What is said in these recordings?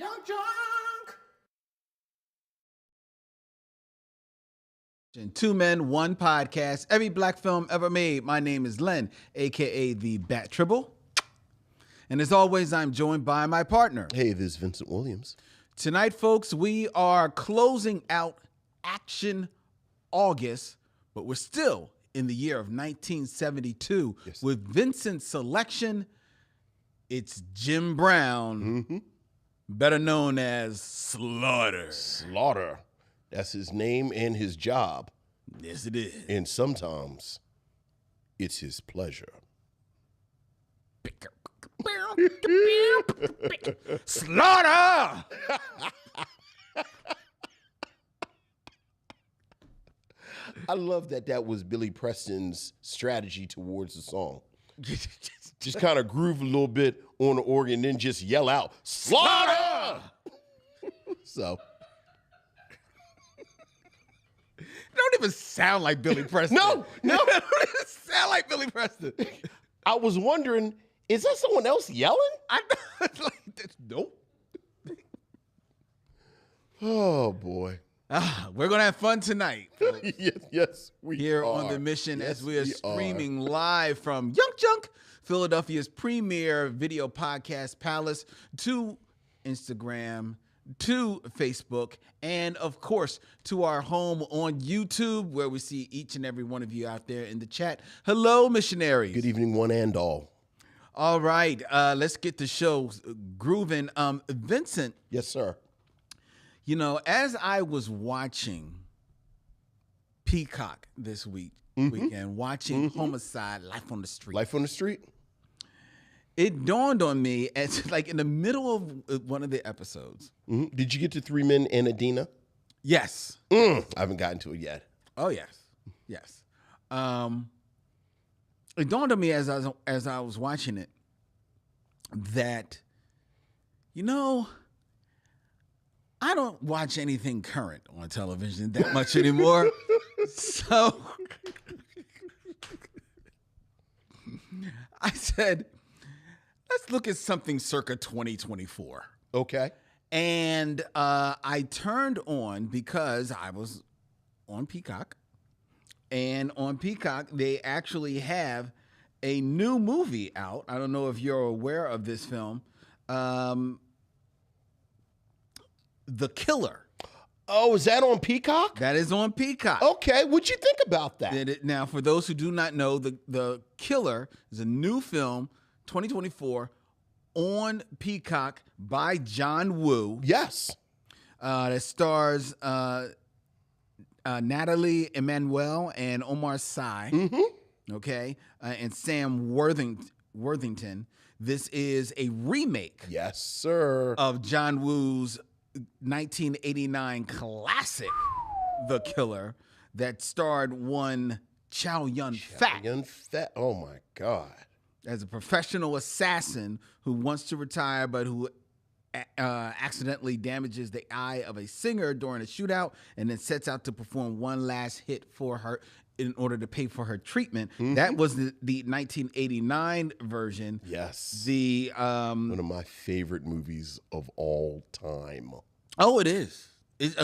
Young Drunk. Two men, one podcast, every black film ever made. My name is Len, a.k.a. the Bat Tribble. And as always, I'm joined by my partner. Hey, this is Vincent Williams. Tonight, folks, we are closing out Action August, but we're still in the year of 1972 with Vincent's selection. It's Jim Brown, better known as Slaughter. Slaughter. That's his name and his job. Yes, it is. And sometimes it's his pleasure. Slaughter! I love that was Billy Preston's strategy towards the song. Just kind of groove a little bit on the organ and then just yell out, Slaughter! So. It don't even sound like Billy Preston. No. It don't even sound like Billy Preston. I was wondering, is that someone else yelling? I know. It's like, nope. Oh, boy. We're going to have fun tonight. yes, we Here are. on The Mission, yes, as we are streaming live from Young Junk, Philadelphia's premier video podcast palace, to Instagram, to Facebook, and of course to our home on YouTube, where we see each and every one of you out there in the chat. Hello, missionaries. Good evening, one and all. All right, let's get the show grooving. Vincent. Yes, sir. You know, as I was watching Peacock this weekend, watching Homicide, Life on the Street. Life on the Street? It dawned on me as like in the middle of one of the episodes. Did you get to Three Men and Adina? Yes. I haven't gotten to it yet. Oh, yes. Yes. It dawned on me as I was watching it that, you know, I don't watch anything current on television that much anymore. So I said, let's look at something circa 2024. Okay. And I turned on, because I was on Peacock. And on Peacock, they actually have a new movie out. I don't know if you're aware of this film. The Killer. Oh, is that on Peacock? That is on Peacock. Okay, what'd you think about that? Now, for those who do not know, The Killer is a new film, 2024, on Peacock by John Woo. Yes. That stars Natalie Emmanuel and Omar Sy. Okay, and Sam Worthington. This is a remake. Yes, sir. Of John Woo's 1989 classic, The Killer, that starred one Chow Yun-fat. Oh my God. As a professional assassin who wants to retire, but who accidentally damages the eye of a singer during a shootout, and then sets out to perform one last hit for her in order to pay for her treatment. That was the 1989 version. Yes. One of my favorite movies of all time. Oh, it is. The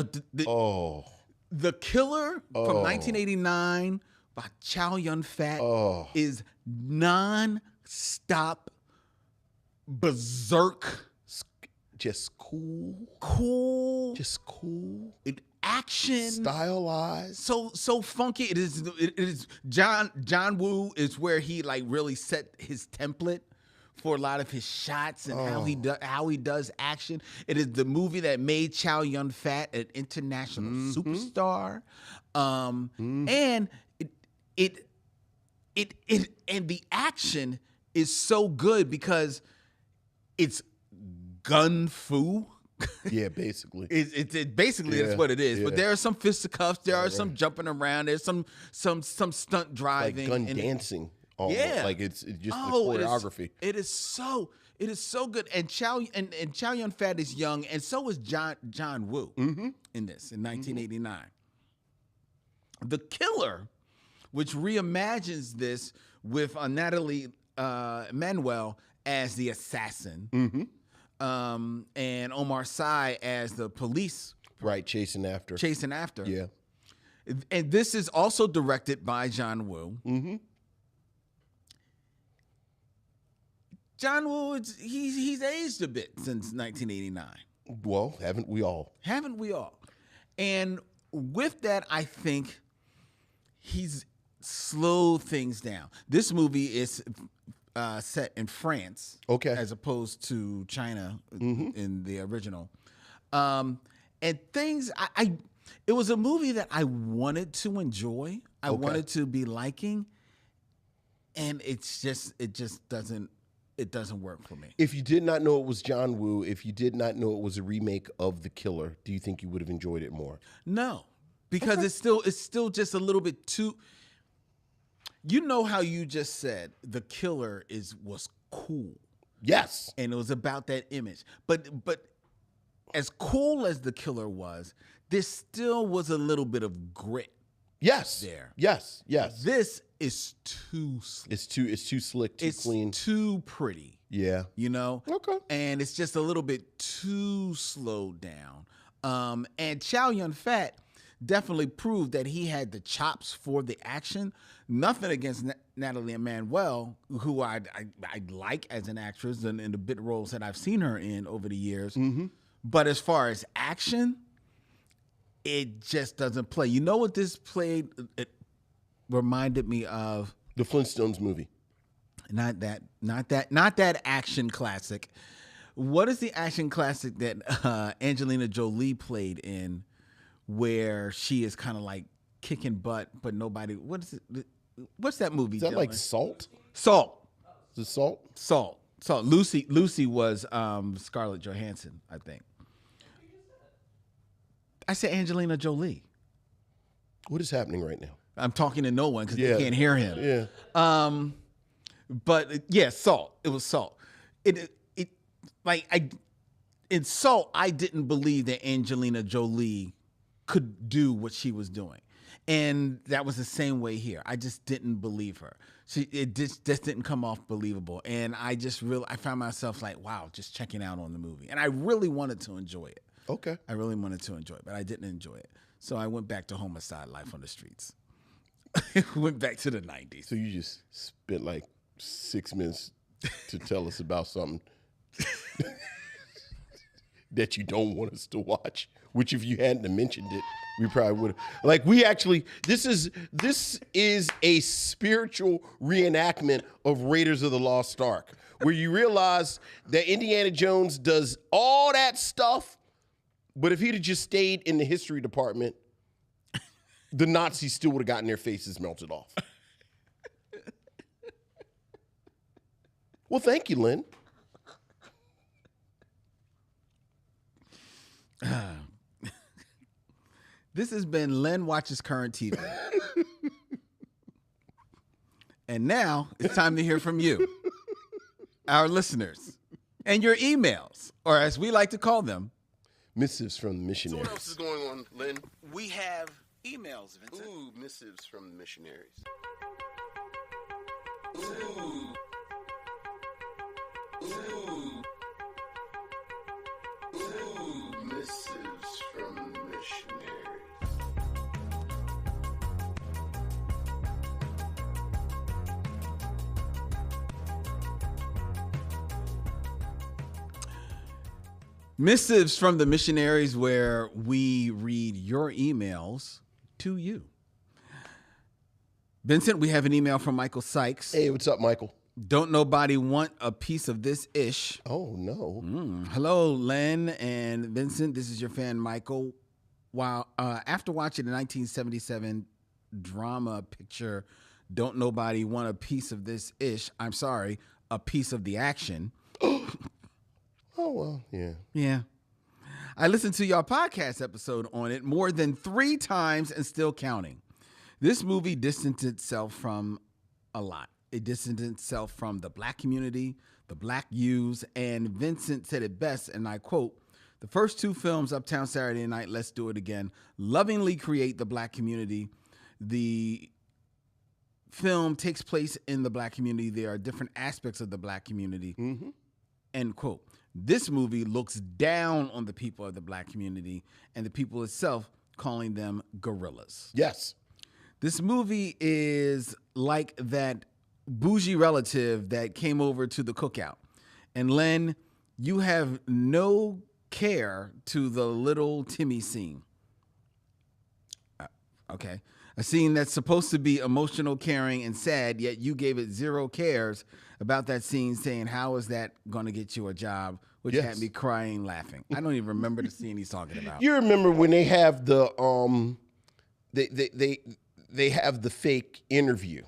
Killer from 1989 by Chow Yun-fat is non-stop berserk. Just cool. Just cool. Action. Stylized. So funky. It is John Woo is where he like really set his template for a lot of his shots and how he does action. It is the movie that made Chow Yun-fat an international superstar. And and the action is so good because it's gun fu. Yeah, basically. That's what it is. Yeah. But there are some fisticuffs. There are some jumping around. There's some stunt driving. Like gun dancing. Almost. Yeah. Like it's just the choreography. It is so good. And Chow Yun-fat is young, and so is John Woo in this in 1989. The Killer, which reimagines this with Natalie Emmanuel as the assassin. and Omar Sy as the police Right, chasing after. Yeah. And this is also directed by John Woo. Mm-hmm. John Woo, he's aged a bit since 1989. Well, haven't we all? Haven't we all? And with that, I think he's slowed things down. This movie is set in France, Okay. as opposed to China in the original. And things, it was a movie that I wanted to enjoy. I wanted to be liking, and it just doesn't work for me. If you did not know it was John Woo, if you did not know it was a remake of The Killer, do you think you would have enjoyed it more? No, because it's still just a little bit too. You know how you just said The Killer was cool. Yes. And it was about that image. But as cool as The Killer was, there still was a little bit of grit. Yes. There. Yes. This is too slick. It's too slick, too clean. It's too pretty. Yeah. You know? Okay. And it's just a little bit too slowed down. And Chow Yun-fat definitely proved that he had the chops for the action. Nothing against Natalie Emmanuel, who I like as an actress and in the bit roles that I've seen her in over the years. Mm-hmm. But as far as action, it just doesn't play. You know what this played? It reminded me of The Flintstones movie. Not that action classic. What is the action classic that Angelina Jolie played in, where she is kind of like kicking butt, but nobody? What is it? What's that movie? Is that Dylan? like Salt? Salt. Is it Salt? Salt. Lucy was Scarlett Johansson, I think. I said Angelina Jolie. What is happening right now? I'm talking to no one because they can't hear him. Yeah. But yeah, Salt. It was Salt. In Salt, I didn't believe that Angelina Jolie could do what she was doing. And that was the same way here. I just didn't believe her. It just didn't come off believable. And I found myself like, wow, just checking out on the movie. And I really wanted to enjoy it. Okay. I really wanted to enjoy it, but I didn't enjoy it. So I went back to Homicide: Life on the Streets. Went back to the 90s. So you just spent like 6 minutes to tell us about something that you don't want us to watch, which if you hadn't mentioned it, we probably would have. Like, we actually, this is a spiritual reenactment of Raiders of the Lost Ark, where you realize that Indiana Jones does all that stuff, but if he'd have just stayed in the history department, the Nazis still would have gotten their faces melted off. Well, thank you, Lynn. This has been Len Watches Current TV. And now it's time to hear from you, our listeners, and your emails, or as we like to call them, missives from the missionaries. So what else is going on, Lynn? we have emails, Vincent. Ooh, missives from the missionaries. Ooh. Ooh. Ooh, missives from the missionaries. Missives from the missionaries, where we read your emails to you. Vincent, we have an email from Michael Sykes. Hey, what's up, Michael? Don't nobody want a piece of this ish? Oh, no. Hello, Len and Vincent. This is your fan, Michael. After watching the 1977 drama picture, Don't Nobody Want a Piece of This Ish? I'm sorry, a piece of the action. Oh, well, yeah. Yeah. I listened to your podcast episode on it more than 3 times and still counting. This movie distanced itself from a lot. It distanced itself from the black community, the black youths, and Vincent said it best, and I quote, "The first 2 films, Uptown Saturday Night, Let's Do It Again, lovingly create the black community. The film takes place in the black community. There are different aspects of the black community. Mm-hmm. end quote. This movie looks down on the people of the black community and the people itself, calling them gorillas. Yes. This movie is like that bougie relative that came over to the cookout. And Len, you have no care to the little Timmy scene. Okay. A scene that's supposed to be emotional, caring, and sad, yet you gave it zero cares about that scene, saying, how is that going to get you a job? Which had me crying, laughing. I don't even remember the scene he's talking about. You remember when they have the they have the fake interview,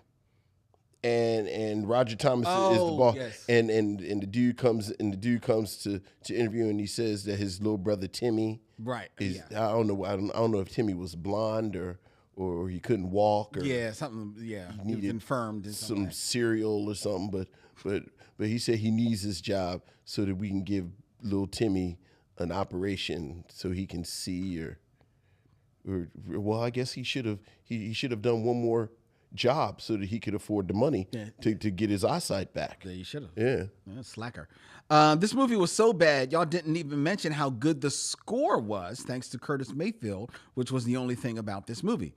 and Roger Thomas is the boss, yes. and the dude comes to interview, and he says that his little brother Timmy is I don't know if Timmy was blonde or he couldn't walk or he was infirmed in some cereal or something, but he said he needs this job so that we can give little Timmy an operation so he can see or well, I guess he should have done one more job so that he could afford the money to get his eyesight back. Yeah, you should have. Yeah, slacker. This movie was so bad, y'all didn't even mention how good the score was, thanks to Curtis Mayfield, which was the only thing about this movie.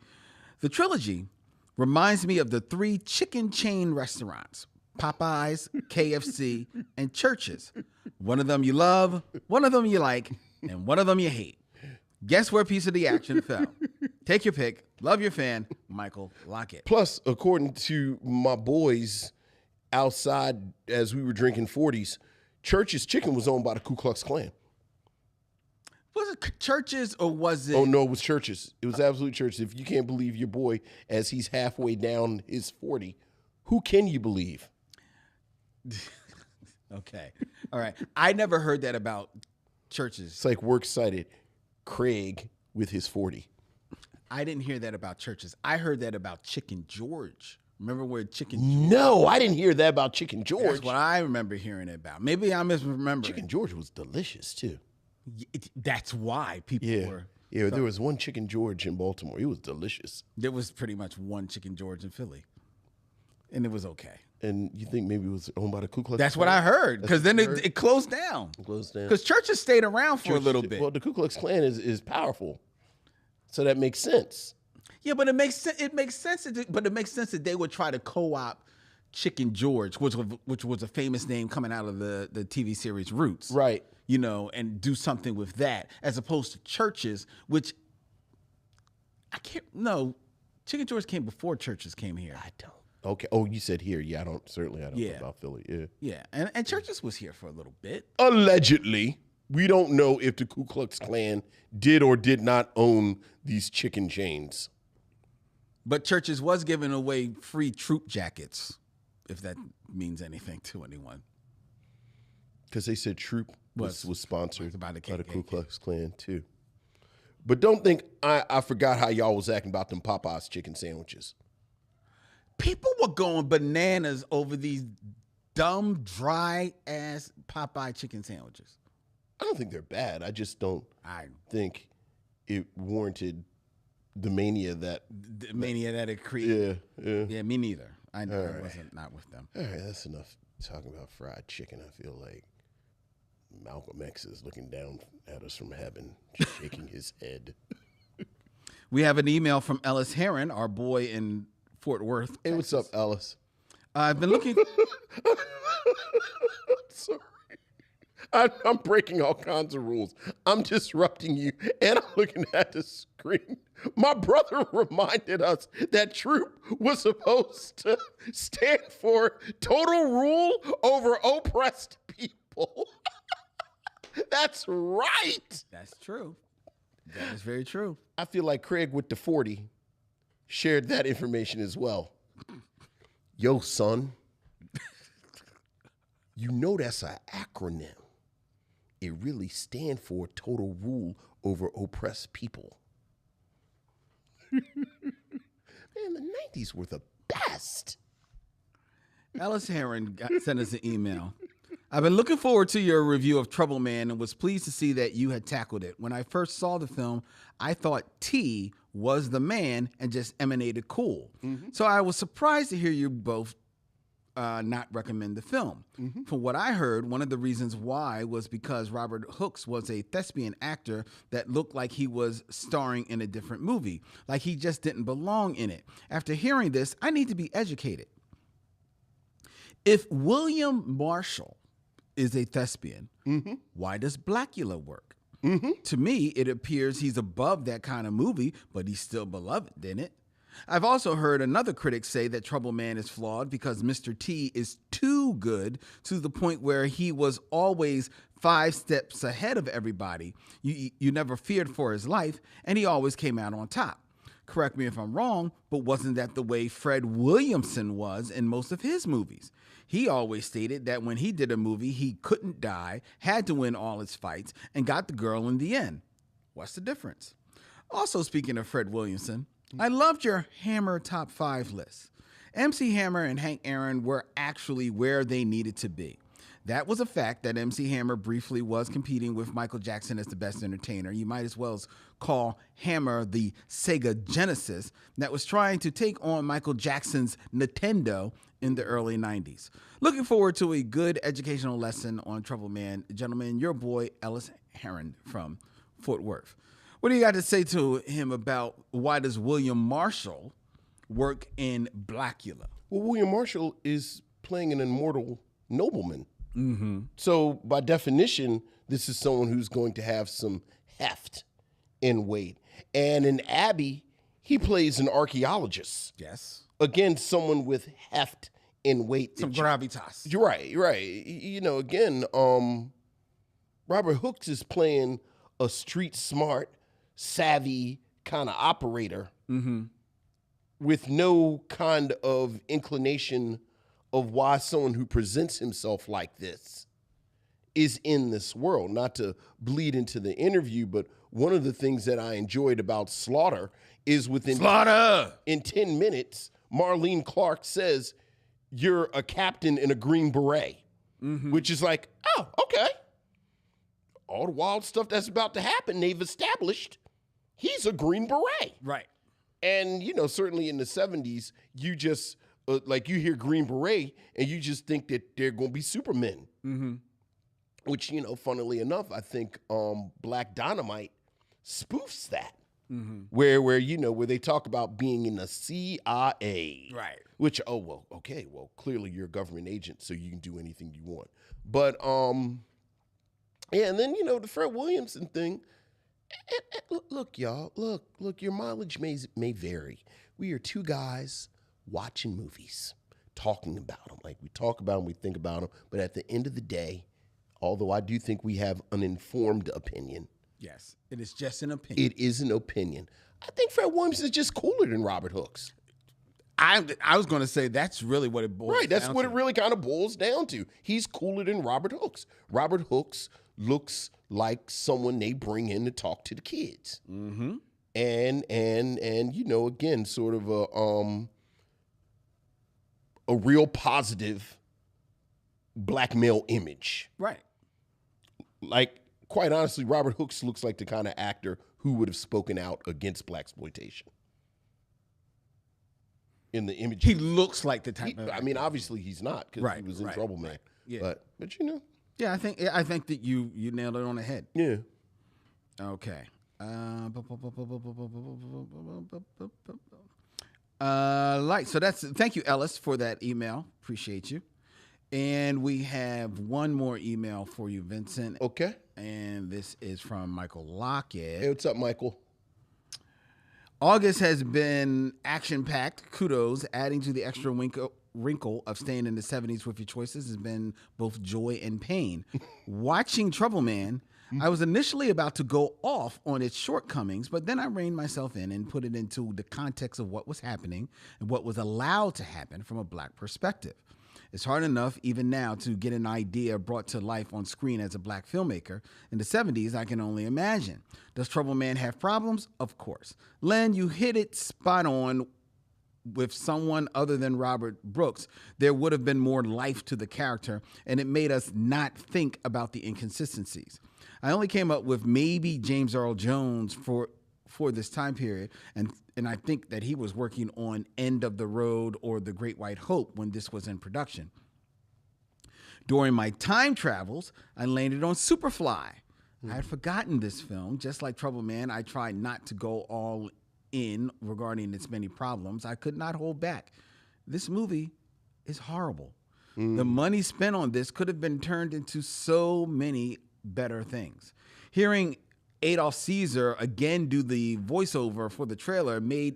The trilogy reminds me of the 3 chicken chain restaurants: Popeyes, KFC, and Church's. One of them you love, one of them you like, and one of them you hate. Guess where piece of the action fell? Take your pick. Love your fan, Michael Lockett. Plus, according to my boys outside as we were drinking 40s, Church's Chicken was owned by the Ku Klux Klan. Was it Church's or was it? Oh, no, it was Church's. It was absolute Church's. If you can't believe your boy as he's halfway down his 40, who can you believe? Okay. All right. I never heard that about Church's. It's like works cited Craig with his 40. I didn't hear that about Church's. I heard that about Chicken George. Remember where Chicken George? No, I didn't hear that about Chicken George. That's what I remember hearing it about. Maybe I'm misremembering. Chicken George was delicious, too. That's why people were. Yeah, there was one Chicken George in Baltimore. It was delicious. There was pretty much one Chicken George in Philly. And it was okay. And you think maybe it was owned by the Ku Klux Klan? That's what I heard. Because then it closed down. It closed down. Because Church's stayed around for a little bit. Well, the Ku Klux Klan is powerful. So that makes sense. Yeah, but it makes sense. It makes sense that they would try to co-opt Chicken George, which was a famous name coming out of the TV series Roots, right? You know, and do something with that, as opposed to Church's, which I can't. No, Chicken George came before Church's came here. I don't. Okay. Oh, you said here. Yeah, I don't know about Philly. Yeah. Yeah, and Church's was here for a little bit. Allegedly. We don't know if the Ku Klux Klan did or did not own these chicken chains. But Church's was giving away free troop jackets, if that means anything to anyone. Because they said Troop was sponsored by the KKK. Ku Klux Klan, too. But don't think I forgot how y'all was acting about them Popeyes chicken sandwiches. People were going bananas over these dumb, dry-ass Popeye chicken sandwiches. I don't think they're bad. I just don't think it warranted the mania that it created. Yeah, me neither. I wasn't not with them. All right, that's enough talking about fried chicken. I feel like Malcolm X is looking down at us from heaven, shaking his head. We have an email from Ellis Heron, our boy in Fort Worth. Hey, what's up, Ellis? I've been looking. Sorry. I'm breaking all kinds of rules. I'm disrupting you, and I'm looking at the screen. My brother reminded us that Troop was supposed to stand for total rule over oppressed people. That's right. That's true. That is very true. I feel like Craig with the 40 shared that information as well. Yo, son, you know that's an acronym. It really stands for total rule over oppressed people. Man, the 90s were the best. Ellis Heron sent us an email. I've been looking forward to your review of Trouble Man and was pleased to see that you had tackled it. When I first saw the film, I thought T was the man and just emanated cool. Mm-hmm. So I was surprised to hear you both not recommend the film. From what I heard, one of the reasons why was because Robert Hooks was a thespian actor that looked like he was starring in a different movie, like he just didn't belong in it. After hearing this, I need to be educated. If William Marshall is a thespian, why does Blackula work? To me, it appears he's above that kind of movie, but he's still beloved in it. I've also heard another critic say that Trouble Man is flawed because Mr. T is too good to the point where he was always 5 steps ahead of everybody. You never feared for his life, and he always came out on top. Correct me if I'm wrong, but wasn't that the way Fred Williamson was in most of his movies? He always stated that when he did a movie, he couldn't die, had to win all his fights, and got the girl in the end. What's the difference? Also, speaking of Fred Williamson, I loved your Hammer top 5 list. MC Hammer and Hank Aaron were actually where they needed to be. That was a fact that MC Hammer briefly was competing with Michael Jackson as the best entertainer. You might as well call Hammer the Sega Genesis that was trying to take on Michael Jackson's Nintendo in the early 90s. Looking forward to a good educational lesson on Trouble Man. Gentlemen, your boy Ellis Heron from Fort Worth. What do you got to say to him about why does William Marshall work in Blackula? Well, William Marshall is playing an immortal nobleman. So by definition, this is someone who's going to have some heft in weight. And in Abby, he plays an archaeologist. Yes. Again, someone with heft in weight. Some gravitas. You're right, right. You know, again, Robert Hooks is playing a street smart, savvy kind of operator with no kind of inclination of why someone who presents himself like this is in this world. Not to bleed into the interview, but one of the things that I enjoyed about Slaughter is within in 10 minutes, Marlene Clark says, "You're a captain in a green beret," which is like, oh, okay. All the wild stuff that's about to happen, they've established he's a green beret. Right. And, you know, certainly in the 70s, you just, like you hear Green Beret and you just think that they're going to be supermen. Which, you know, funnily enough, I think Black Dynamite spoofs that. Where you know, where they talk about being in the CIA. Right. Which, oh, well, okay, well, clearly you're a government agent, so you can do anything you want. But, yeah, and then, you know, the Fred Williamson thing. Look, y'all, look, your mileage may vary. We are 2 guys watching movies, talking about them. Like, we talk about them, we think about them. But at the end of the day, although I do think we have an informed opinion. Yes, it is just an opinion. It is an opinion. I think Fred Williamson is just cooler than Robert Hooks. I was going to say that's really what it boils down to. Right, that's what it really kind of boils down to. He's cooler than Robert Hooks. Robert Hooks looks like someone they bring in to talk to the kids. And you know, again, sort of a real positive black male image. Right. Like, quite honestly, Robert Hooks looks like the kind of actor who would have spoken out against blaxploitation. In the image, He looks like the type of I mean, obviously he's not because he was in Trouble Man. Yeah. But you know. Yeah, I think that you nailed it on the head. Yeah. Okay. So thank you, Ellis, for that email. Appreciate you. And we have one more email for you, Vincent. Okay. And this is from Michael Lockett. Hey, what's up, Michael? August has been action-packed. Kudos. Adding to the extra wrinkle of staying in the 70s with your choices has been both joy and pain. Watching Trouble Man, I was initially about to go off on its shortcomings, but then I reined myself in and put it into the context of what was happening and what was allowed to happen from a black perspective. It's hard enough, even now, to get an idea brought to life on screen as a black filmmaker. In the 70s, I can only imagine. Does Trouble Man have problems? Of course. Len, you hit it spot on. With someone other than Robert Brooks, there would have been more life to the character, and it made us not think about the inconsistencies. I only came up with maybe James Earl Jones for this time period, and I think that he was working on End of the Road or The Great White Hope when this was in production. During my time travels, I landed on Superfly. I had forgotten this film. Just like Trouble Man, I tried not to go all in regarding its many problems. I could not hold back. This movie is horrible. The money spent on this could have been turned into so many better things. Hearing Adolph Caesar again do the voiceover for the trailer made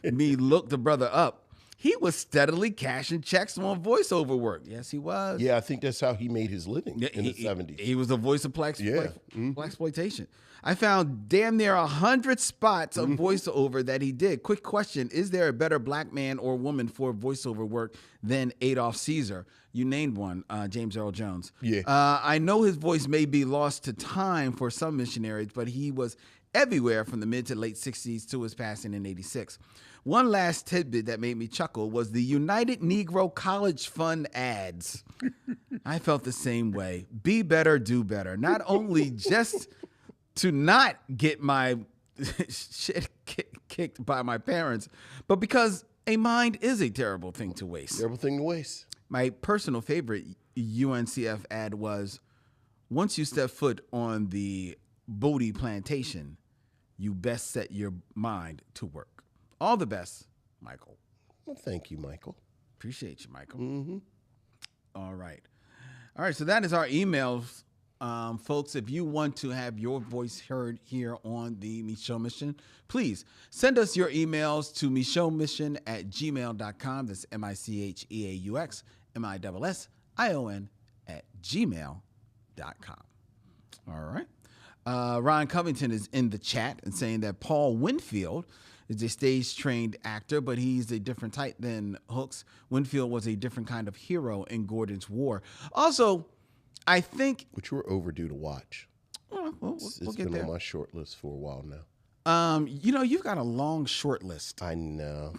me look the brother up. He was steadily cashing checks on voiceover work. Yes, he was. Yeah, I think that's how he made his living in the 70s. He was the voice of blaxploitation. I found damn near 100 spots of voiceover that he did. Quick question: is there a better black man or woman for voiceover work than Adolph Caesar? You named one, James Earl Jones. Yeah. I know his voice may be lost to time for some missionaries, but he was everywhere from the mid to late 60s to his passing in 86. One last tidbit that made me chuckle was the United Negro College Fund ads. I felt the same way. Be better, do better. Not only just to not get my shit kicked by my parents, but because a mind is a terrible thing to waste. Terrible thing to waste. My personal favorite UNCF ad was, once you step foot on the Bodie plantation, you best set your mind to work. All the best, Michael. Well, thank you, Michael. Appreciate you, Michael. All right. All right, so that is our emails. Folks, if you want to have your voice heard here on the Micheaux Mission, please send us your emails to micheauxmission@gmail.com. That's MICHEAUXMISSION@gmail.com. All right. Ron Covington is in the chat and saying that Paul Winfield is a stage-trained actor, but he's a different type than Hooks. Winfield was a different kind of hero in Gordon's War. Also, I think... Which we're overdue to watch. We'll It's get been there. on my short list for a while now. You've got a long short list. I know.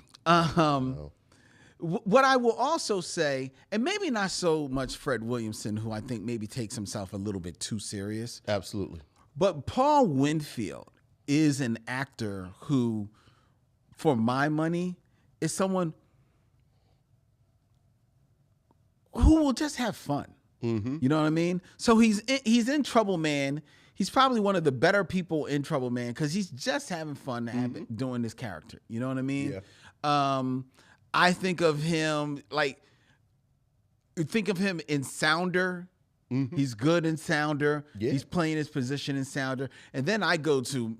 What I will also say, and maybe not so much Fred Williamson, who I think maybe takes himself a little bit too serious, Absolutely. but Paul Winfield is an actor who, for my money, is someone who will just have fun. You know what I mean? So he's in Trouble Man. He's probably one of the better people in Trouble Man because he's just having fun doing this character. You know what I mean? Yeah. I think of him in Sounder. He's good in Sounder. Yeah. He's playing his position in Sounder. And then I go to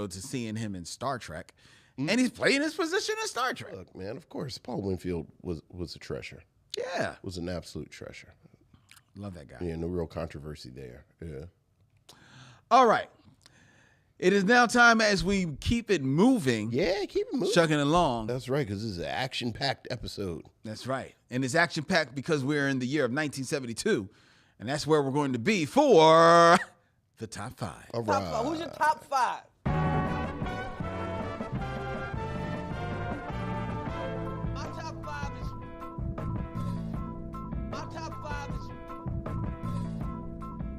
seeing him in Star Trek. And he's playing his position in Star Trek. Look, man, of course, Paul Winfield was a treasure. Yeah. Was an absolute treasure. Love that guy. Yeah, no real controversy there. Yeah. All right. It is now time as we keep it moving. Yeah, keep it moving. Chugging along. That's right, because this is an action-packed episode. That's right. And it's action-packed because we're in the year of 1972. And that's where we're going to be for the top 5. All Top right. five. Who's your top 5? My top 5 is. My top 5 is.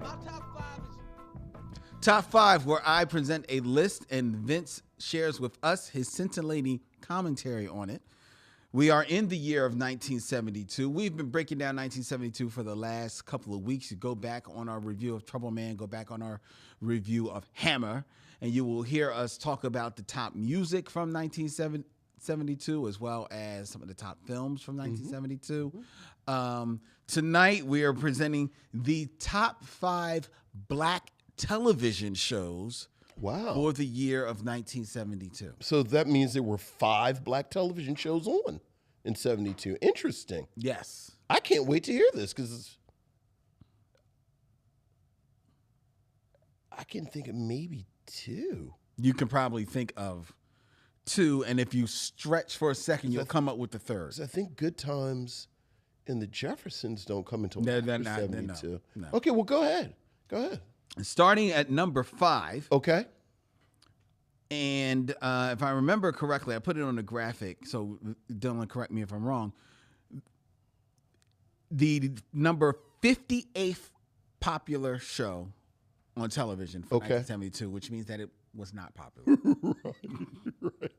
My top 5 is. Top 5, where I present a list and Vince shares with us his scintillating commentary on it. We are in the year of 1972. We've been breaking down 1972 for the last couple of weeks. You go back on our review of Trouble Man, go back on our review of Hammer, and you will hear us talk about the top music from 1972 as well as some of the top films from 1972. Tonight, we are presenting the top 5 black television shows Wow. for the year of 1972. So that means there were 5 black television shows on in 72. Interesting. Yes. I can't wait to hear this because I can think of maybe 2. You can probably think of 2, and if you stretch for a second, you'll come up with the third. 'Cause I think Good Times and the Jeffersons don't come until They're after not- they're not. 72. No. Okay, well, go ahead. Go ahead. Starting at number 5, Okay. and if I remember correctly, I put it on the graphic, so Dylan, correct me if I'm wrong. The number 58th popular show on television for Okay. 1972, which means that it was not popular. Right.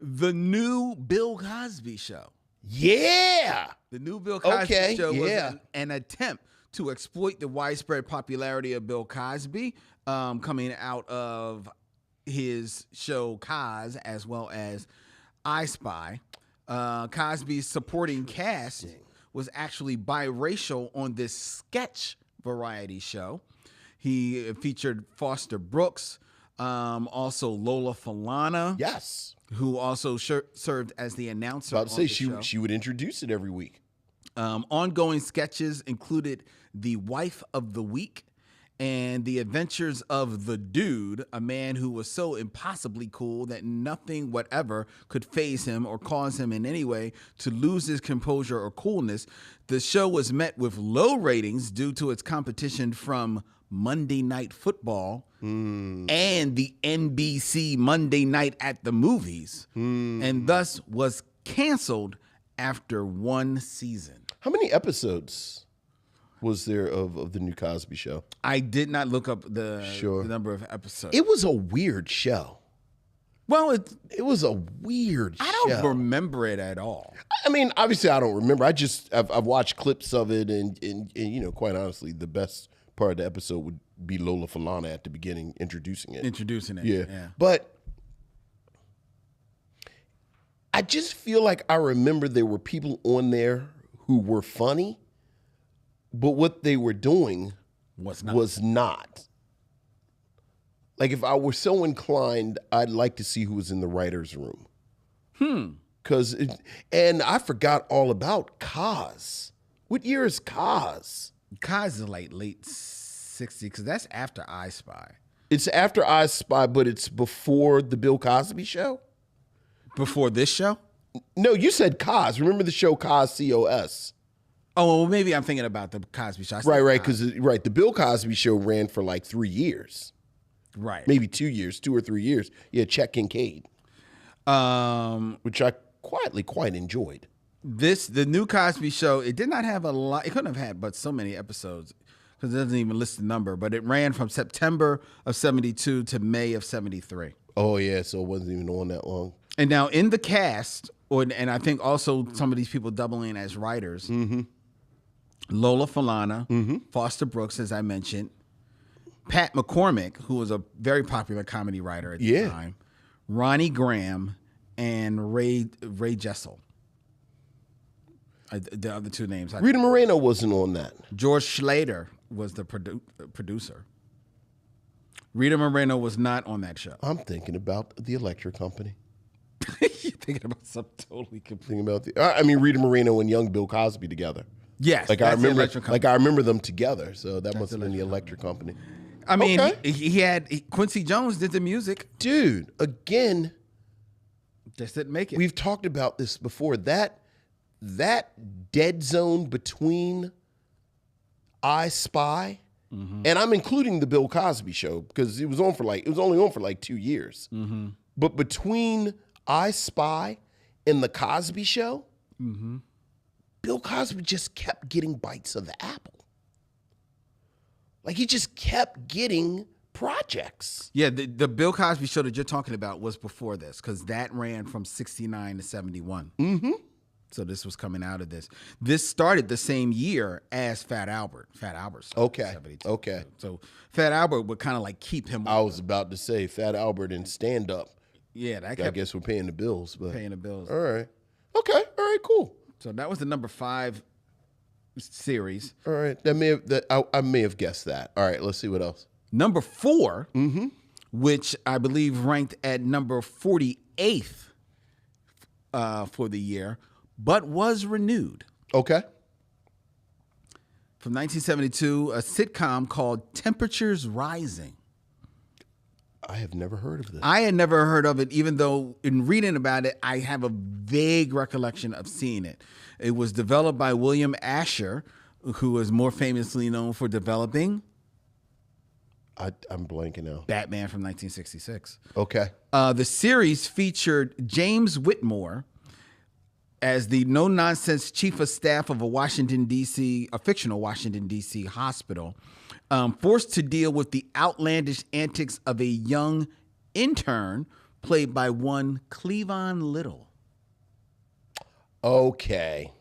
The new Bill Cosby show. Yeah. The new Bill Cosby show was yeah. an attempt to exploit the widespread popularity of Bill Cosby, coming out of his show Cos, as well as I Spy. Cosby's supporting cast was actually biracial on this sketch variety show. He featured Foster Brooks, also Lola Falana. Yes. Who also served as the announcer. About to say on the show. she would introduce it every week. Ongoing sketches included The Wife of the Week and The Adventures of the Dude, a man who was so impossibly cool that nothing whatever could faze him or cause him in any way to lose his composure or coolness. The show was met with low ratings due to its competition from Monday Night Football and the NBC Monday Night at the Movies, and thus was canceled after one season. How many episodes was there of the new Cosby Show? I did not look up the number of episodes. It was a weird show. Well, It was a weird show. I don't remember it at all. I mean, obviously, I don't remember. I've watched clips of it, and you know, quite honestly, the best part of the episode would be Lola Falana at the beginning introducing it. Yeah. But I just feel like I remember there were people on there who were funny, but what they were doing was not. Like, if I were so inclined, I'd like to see who was in the writer's room. And I forgot all about Cos. What year is Cos? Cos is like late 60s, because that's after I Spy. It's after I Spy, but it's before the Bill Cosby Show? Before this show? No, you said Cos. Remember the show Cos, C-O-S? Oh, well, maybe I'm thinking about the Cosby Show. Right, because the Bill Cosby Show ran for like 3 years. Right. Maybe 2 years, 2 or 3 years. Yeah, Chet Kincaid. Which I quietly quite enjoyed. The new Cosby Show, it did not have a lot. It couldn't have had but so many episodes, because it doesn't even list the number. But it ran from September of 72 to May of 73. Oh, yeah, so it wasn't even on that long. And now in the cast, and I think also some of these people doubling as writers, Lola Falana, Foster Brooks, as I mentioned, Pat McCormick, who was a very popular comedy writer at the time, Ronnie Graham, and Ray Jessel. The other two names. Rita Moreno wasn't on that. George Schlater was the producer. Rita Moreno was not on that show. I'm thinking about the Electric Company. You're thinking about something totally complete. Rita Moreno and young Bill Cosby together. Yes, I remember them together. So that must have been the Electric Company. I mean, he had Quincy Jones did the music. Dude, again, just didn't make it. We've talked about this before. That dead zone between I Spy, and I'm including the Bill Cosby Show because it was only on for like 2 years. But between I Spy and the Cosby Show, Bill Cosby just kept getting bites of the apple. Like, he just kept getting projects. Yeah, the Bill Cosby Show that you're talking about was before this, because that ran from 69 to 71. So this was coming out of this. This started the same year as Fat Albert. Fat Albert started in 72. Okay. So Fat Albert would kind of like keep him. I was about to say Fat Albert and stand up. Yeah, that I guess we're paying the bills. But paying the bills. All right. Okay. All right. Cool. So that was the number 5 series. All right. I may have guessed that. All right. Let's see what else. Number 4, which I believe ranked at number 48th for the year, but was renewed. Okay. From 1972, a sitcom called Temperatures Rising. I have never heard of this. I had never heard of it, even though in reading about it, I have a vague recollection of seeing it. It was developed by William Asher, who is more famously known for developing I'm blanking out. Batman from 1966. Okay. The series featured James Whitmore as the no-nonsense chief of staff of a fictional Washington, D.C. hospital. forced to deal with the outlandish antics of a young intern played by one Cleavon Little. Okay.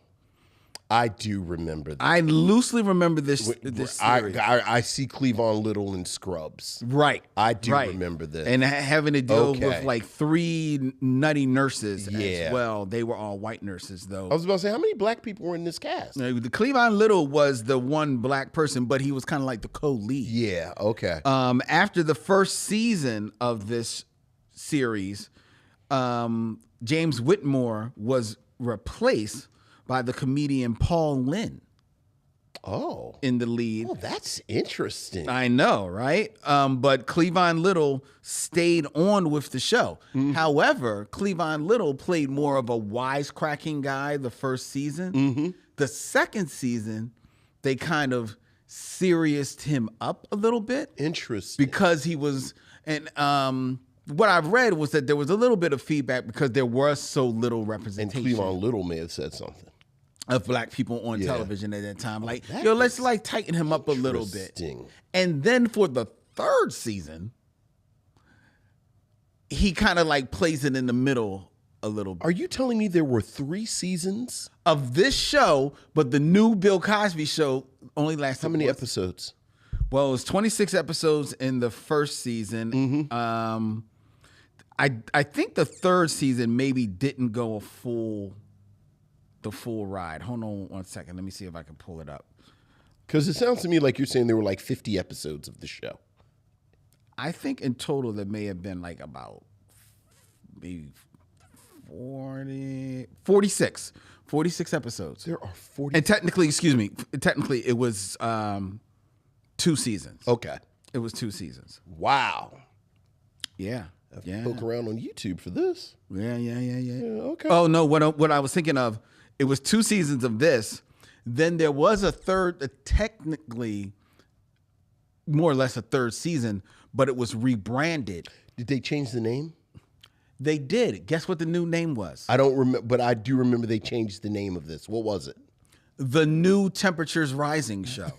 I do remember that. I loosely remember this series. I see Cleavon Little in Scrubs. Right. I do remember this. And having to deal with like 3 nutty nurses Yeah. as well. They were all white nurses, though. I was about to say, how many black people were in this cast? The Cleavon Little was the one black person, but he was kind of like the co-lead. Yeah, okay. After the first season of this series, James Whitmore was replaced by the comedian Paul Lynn in the lead. Oh, that's interesting. I know, right? But Cleavon Little stayed on with the show. However, Cleavon Little played more of a wisecracking guy the first season. The second season, they kind of serioused him up a little bit. Interesting. Because he was, and what I've read was that there was a little bit of feedback because there was so little And representation Cleavon Little may have said something. of black people on television at that time. Like, that let's like tighten him up a little bit. Interesting. And then for the third season, he kind of like plays it in the middle a little bit Are you telling me there were 3 seasons? of this show, but the new Bill Cosby show only lasted. How many episodes? Well, it was 26 episodes in the first season. I think the third season maybe didn't go the full ride. Hold on one second. Let me see if I can pull it up. Because it sounds to me like you're saying there were like 50 episodes of the show. I think in total there may have been like about maybe 46 episodes. There are 40. And technically, it was 2 seasons. Okay. It was 2 seasons. Wow. Yeah. Yeah. Poke around on YouTube for this. Yeah. Okay. Oh no, what I was thinking of, it was 2 seasons of this. Then there was a third, technically more or less a third season, but it was rebranded. Did they change the name? They did. Guess what the new name was? I don't remember, but I do remember they changed the name of this. What was it? The New Temperatures Rising Show.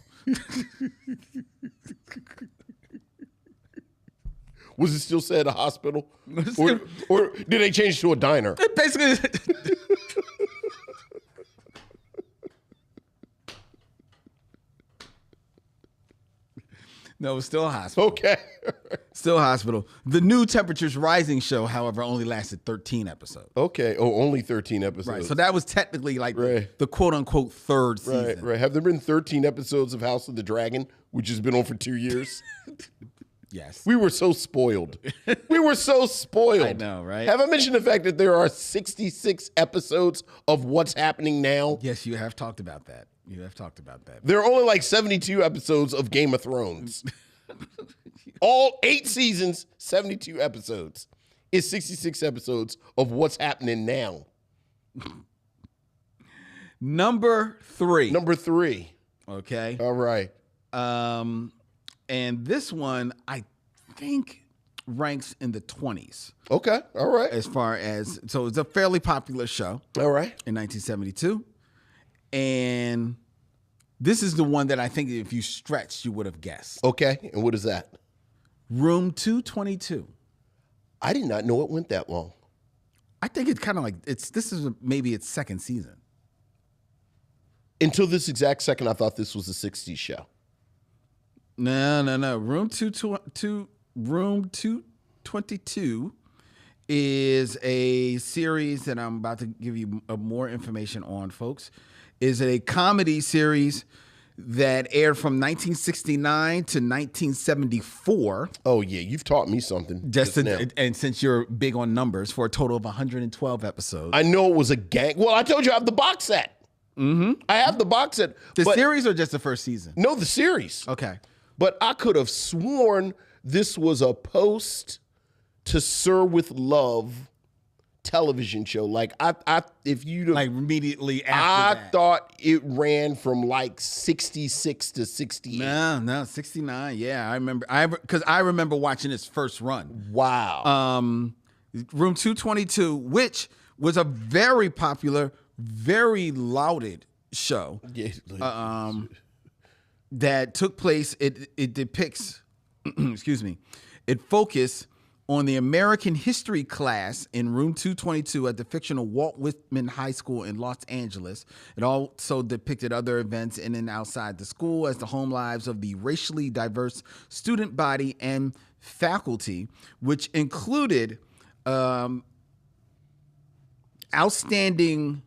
Was it still said a hospital? Or did they change to a diner? Basically, no, it was still a hospital. Okay. Still a hospital. The New Temperatures Rising Show, however, only lasted 13 episodes. Okay. Oh, only 13 episodes. Right. So that was technically like Right. the quote unquote third season. Right. Have there been 13 episodes of House of the Dragon, which has been on for 2 years? Yes. We were so spoiled. We were so spoiled. I know, right? Have I mentioned the fact that there are 66 episodes of What's Happening Now? Yes, you have talked about that. There are only like 72 episodes of Game of Thrones. All 8 seasons, 72 episodes. Is 66 episodes of What's Happening Now. Number 3. Number 3. Okay. All right. And this one, I think, ranks in the 20s Okay. All right. as far as, so it's a fairly popular show All right. in 1972. And this is the one that I think if you stretched, you would have guessed. Okay. And what is that? Room 222. I did not know it went that long. I think it's kind of like, this is maybe its second season. Until this exact second, I thought this was a 60s show. No. Room 222 is a series that I'm about to give you more information on, folks. Is a comedy series that aired from 1969 to 1974. Oh, yeah. You've taught me something. Now. And since you're big on numbers, for a total of 112 episodes. I know it was a gang. Well, I told you I have the box set. Mm-hmm. I have the box set. The but series or just the first season? No, the series. Okay. But I could have sworn this was a post to Sir with Love television show. Like if you Like immediately I after that. thought it ran from like 66 to 68. No, 69. Yeah, I remember. Because I remember watching its first run. Wow. Room 222, which was a very popular, very lauded show. Yeah, that took place. It depicts, excuse me, it focused on the American history class in room 222 at the fictional Walt Whitman High School in Los Angeles. It also depicted other events in and outside the school as the home lives of the racially diverse student body and faculty, which included outstanding.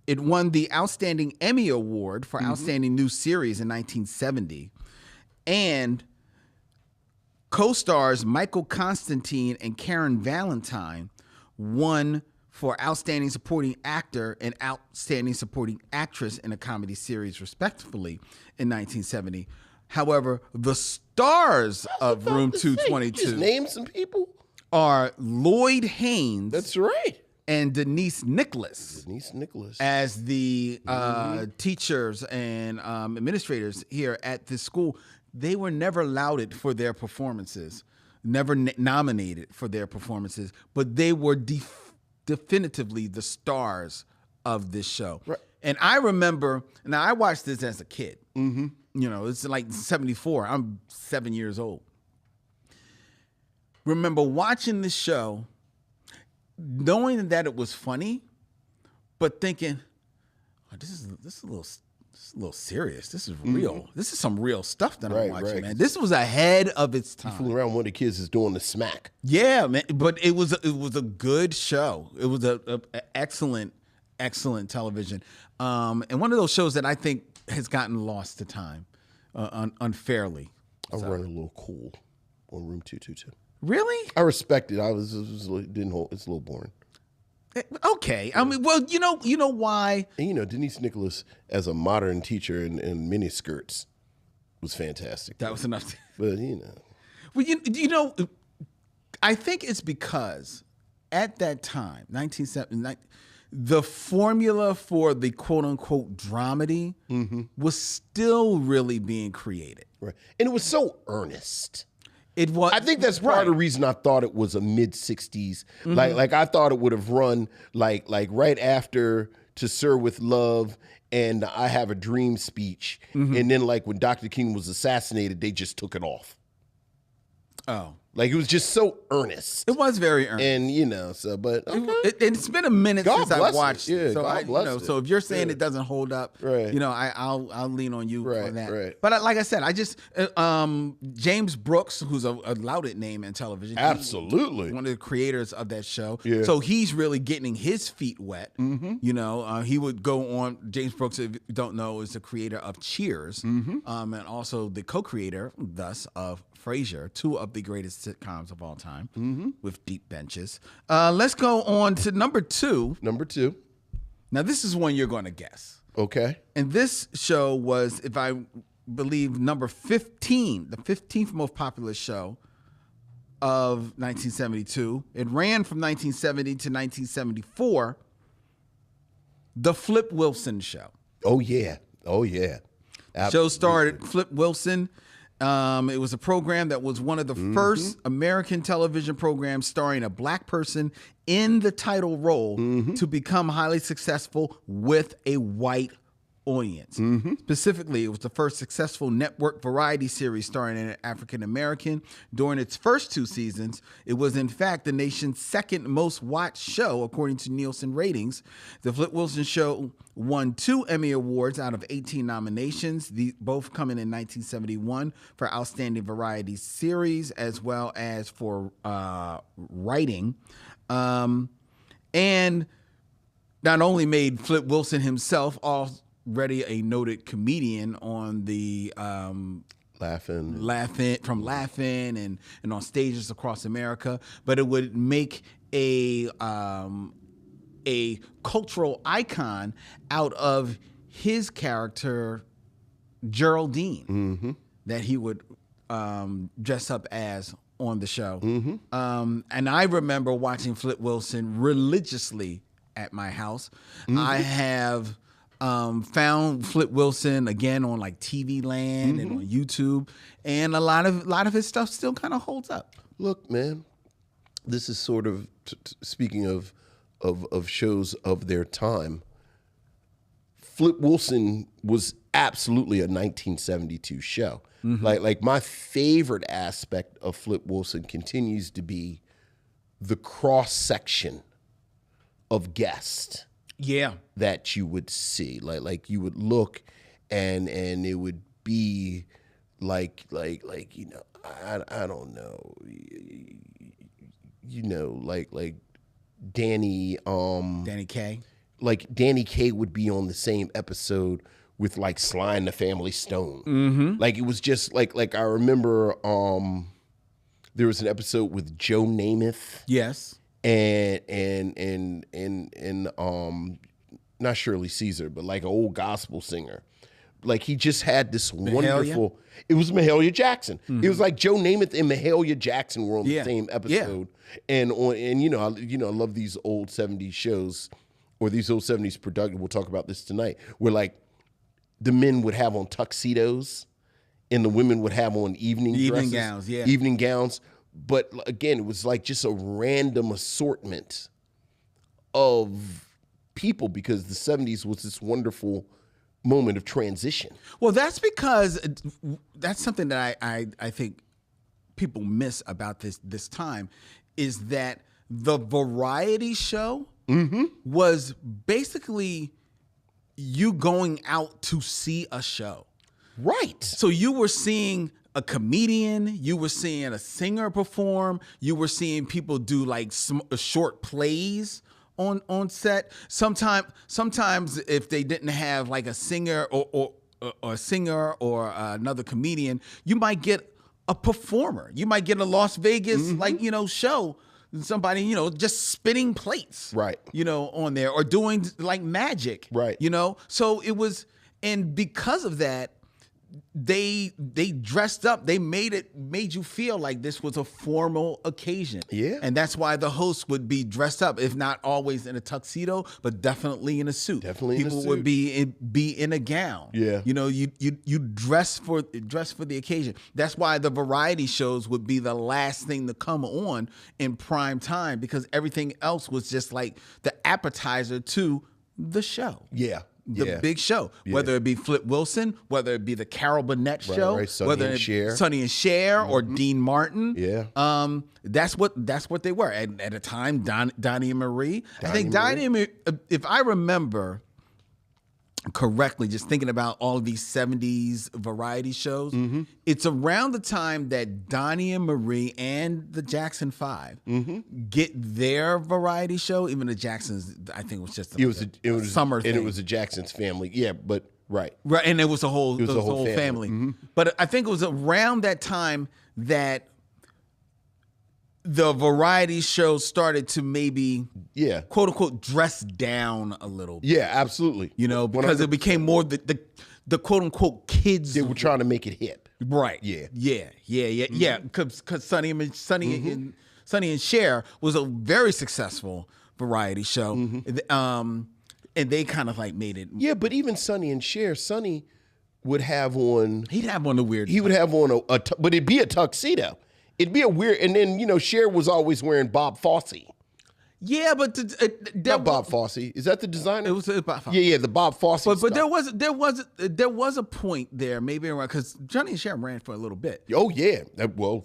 It won the Outstanding Emmy Award for Outstanding New Series in 1970. And co-stars Michael Constantine and Karen Valentine won for Outstanding Supporting Actor and Outstanding Supporting Actress in a Comedy Series, respectively, in 1970. However, the stars of Room 222 Just name some people. are Lloyd Haynes. That's right. And Denise Nicholas as the teachers and administrators here at this school. They were never lauded for their performances, never nominated for their performances, but they were definitively the stars of this show. Right. And I remember, now I watched this as a kid. You know, it's like 74. I'm 7 years old. Remember watching this show, knowing that it was funny, but thinking, oh, this is a little serious. This is real. This is some real stuff that I'm watching, man. This was ahead of its time. Fooling around, one of the kids is doing the smack. Yeah, man. But it was a good show. It was a excellent television, and one of those shows that I think has gotten lost to time unfairly. I run a little cool on Room 222. Really? I respect it. Didn't hold. It's a little boring. Okay. I mean, well, you know why? And Denise Nicholas as a modern teacher in miniskirts was fantastic. That was enough. But well, I think it's because at that time, 1970, the formula for the quote unquote dramedy was still really being created. Right. And it was so earnest. It was. I think that's part of the reason I thought it was a mid 60s. Like I thought it would have run like right after To Sir with Love and I Have a Dream speech. And then like when Dr. King was assassinated, they just took it off. Oh. Like it was just so earnest. It was very earnest. And but it's been a minute since I watched it. Yeah, so if you're saying it doesn't hold up, right. I'll lean on you for that. Right. But like I said, I just James Brooks, who's a lauded name in television, absolutely one of the creators of that show. Yeah. So he's really getting his feet wet. He would go on. James Brooks, if you don't know, is the creator of Cheers, and also the co-creator, thus, of Frasier, two of the greatest sitcoms of all time, with deep benches. Let's go on to number two. Number two. Now, this is one you're going to guess. Okay. And this show was, if I believe, number 15, the 15th most popular show of 1972. It ran from 1970 to 1974. The Flip Wilson Show. Oh, yeah. Absolutely. Show starred Flip Wilson. It was a program that was one of the first American television programs starring a black person in the title role to become highly successful with a white audience. Specifically, it was the first successful network variety series starring an African American. During its first 2 seasons, it was in fact the nation's second most watched show according to Nielsen ratings. The Flip Wilson Show won 2 Emmy Awards out of 18 nominations, both coming in 1971 for Outstanding Variety Series as well as for writing. And not only made Flip Wilson himself already a noted comedian on the Laughing and on stages across America, but it would make a cultural icon out of his character Geraldine that he would dress up as on the show. And I remember watching Flip Wilson religiously at my house. I have found Flip Wilson again on like TV Land and on YouTube, and a lot of his stuff still kind of holds up. Look, man, this is sort of speaking of shows of their time. Flip Wilson was absolutely a 1972 show. Like my favorite aspect of Flip Wilson continues to be the cross section of guests Yeah. that you would see. Like you would look and it would be like I don't know, like Danny Danny Kaye. like Danny Kaye would be on the same episode with like Sly and the Family Stone. Like it was just like I remember there was an episode with Joe Namath Yes. and not Shirley Caesar, but like an old gospel singer. Like he just had this wonderful. It was Mahalia Jackson. It was like Joe Namath and Mahalia Jackson were on the same episode. And I love these old 70s shows or these old 70s production. We'll talk about this tonight. Where like the men would have on tuxedos and the women would have on evening dresses, evening gowns. But again, it was like just a random assortment of people because the 70s was this wonderful moment of transition. Well, that's because that's something that I think people miss about this time is that the variety show was basically you going out to see a show. Right. So you were seeing a comedian, you were seeing a singer perform, you were seeing people do like short plays on set. Sometimes if they didn't have like a singer or a singer or another comedian, you might get a performer. You might get a Las Vegas show. Somebody, just spinning plates, right? On there or doing like magic, right? So it was, and because of that, they dressed up. They made you feel like this was a formal occasion. Yeah. And that's why the host would be dressed up, if not always in a tuxedo, but definitely in a suit. People would be in a gown. Yeah. You dress for the occasion. That's why the variety shows would be the last thing to come on in prime time, because everything else was just like the appetizer to the show. Yeah. The big show, whether it be Flip Wilson, whether it be the Carol Burnett show, whether it's Sonny and Cher or Dean Martin. Yeah. That's what they were. And at a time, Donnie and Marie. I think Donnie and Marie, if I remember correctly, just thinking about all of these 70s variety shows, it's around the time that Donnie and Marie and the Jackson 5 get their variety show. Even the Jacksons, I think, was just a summer thing. And it was the Jackson's family. Yeah, but right, and it was a whole family. But I think it was around that time that the variety show started to maybe, quote unquote, dress down a little bit. Yeah, absolutely. Because 100%. It became more the quote unquote kids. They were trying to make it hip. Right. Yeah. Because Sonny and Cher was a very successful variety show. And they kind of like made it. Yeah, but even Sonny and Cher, Sonny would have on. He'd have on a weird. He would have on but it'd be a tuxedo. It'd be a weird, and then Cher was always wearing Bob Fosse. Yeah, but not Bob Fosse. Is that the designer? It was Bob Fosse. Yeah, the Bob Fosse. But there was a point there, maybe around, because Johnny and Cher ran for a little bit. Oh yeah,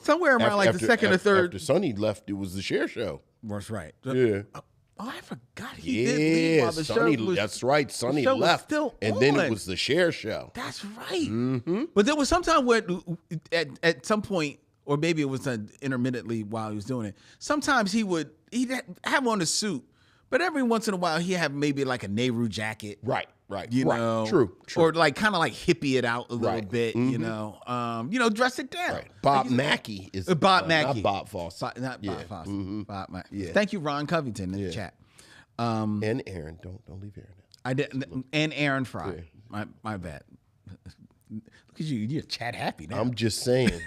somewhere around like the second or third. After Sonny left, it was the Cher show. That's right. Yeah. Oh, I forgot he did leave while the Sonny, show was. That's right. Sonny left, and then it was the Cher show. That's right. But there was some time where, at some point, or maybe it was intermittently while he was doing it, sometimes he'd have on a suit, but every once in a while he'd have maybe like a Nehru jacket. Right. True. Or like kind of like hippie it out a little bit, dress it down. Right. Bob Mackey is Bob Mackey. Not Bob Fosse. Bob Fosse. Bob Mackey. Yeah. Thank you, Ron Covington, in the chat. And Aaron. Don't leave Aaron out. I didn't. And Aaron Fry. Yeah. My bad. Look at you. You're chat happy now. I'm just saying.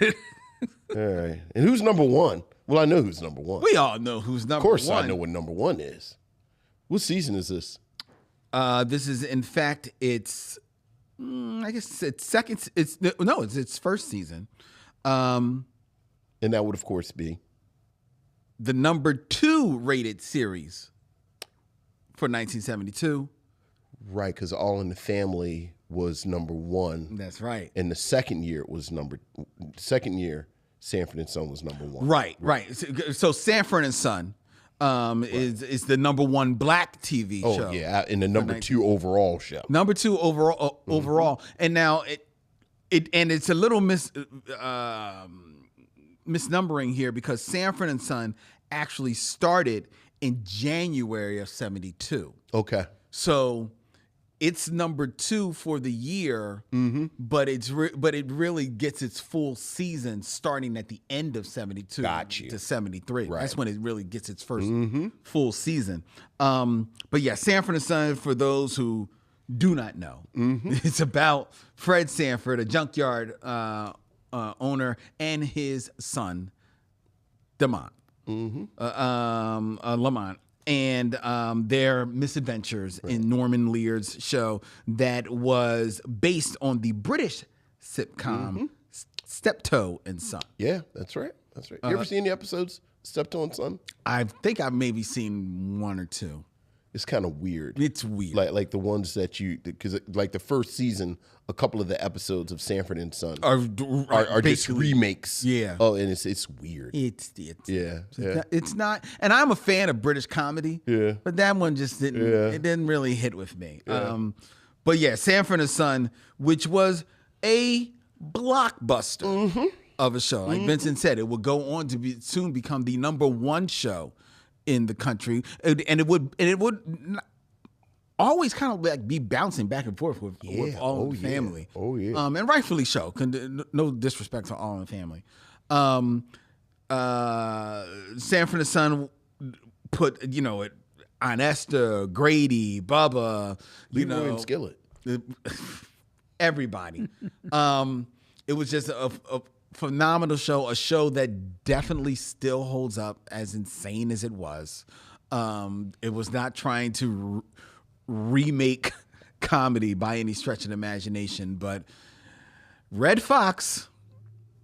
All right. And who's number one? Well, I know who's number one. We all know who's number one. Of course I know what number one is. What season is this? This is, in fact, it's, I guess it's second. It's its first season. And that would, of course, be the number 2 rated series for 1972. Right, because All in the Family was number 1. That's right. And the second year Sanford and Son was number 1. Right. So Sanford and Son is the number 1 black TV show. Oh yeah, and the number 2 overall show. Number 2 overall. And now it's a little misnumbering here because Sanford and Son actually started in January of 72. Okay. So it's number 2 for the year, but it really gets its full season starting at the end of 72 to 73. Right. That's when it really gets its first full season. But yeah, Sanford and Son, for those who do not know, it's about Fred Sanford, a junkyard owner, and his son, Lamont. Lamont. And their misadventures in Norman Lear's show that was based on the British sitcom Steptoe and Son. Yeah, that's right. You ever seen the episodes Steptoe and Son? I think I've maybe seen 1 or 2. It's kind of weird. It's weird. Like the ones that because like the first season, a couple of the episodes of Sanford and Son are just remakes. Yeah. Oh, and it's weird. It's not. And I'm a fan of British comedy. Yeah. But that one just didn't. Yeah. It didn't really hit with me. Yeah. But yeah, Sanford and Son, which was a blockbuster of a show. Like Vincent said, it would go on to soon become the number 1 show in the country, and it would always kind of like be bouncing back and forth with All in the Family. Oh yeah. And rightfully so. No disrespect to All in the Family. Sanford and Son put Aunt Esther, Grady, Bubba, Leroy and Skillet. Everybody. It was just a phenomenal show, a show that definitely still holds up, as insane as it was. It was not trying to remake comedy by any stretch of the imagination, but Red Fox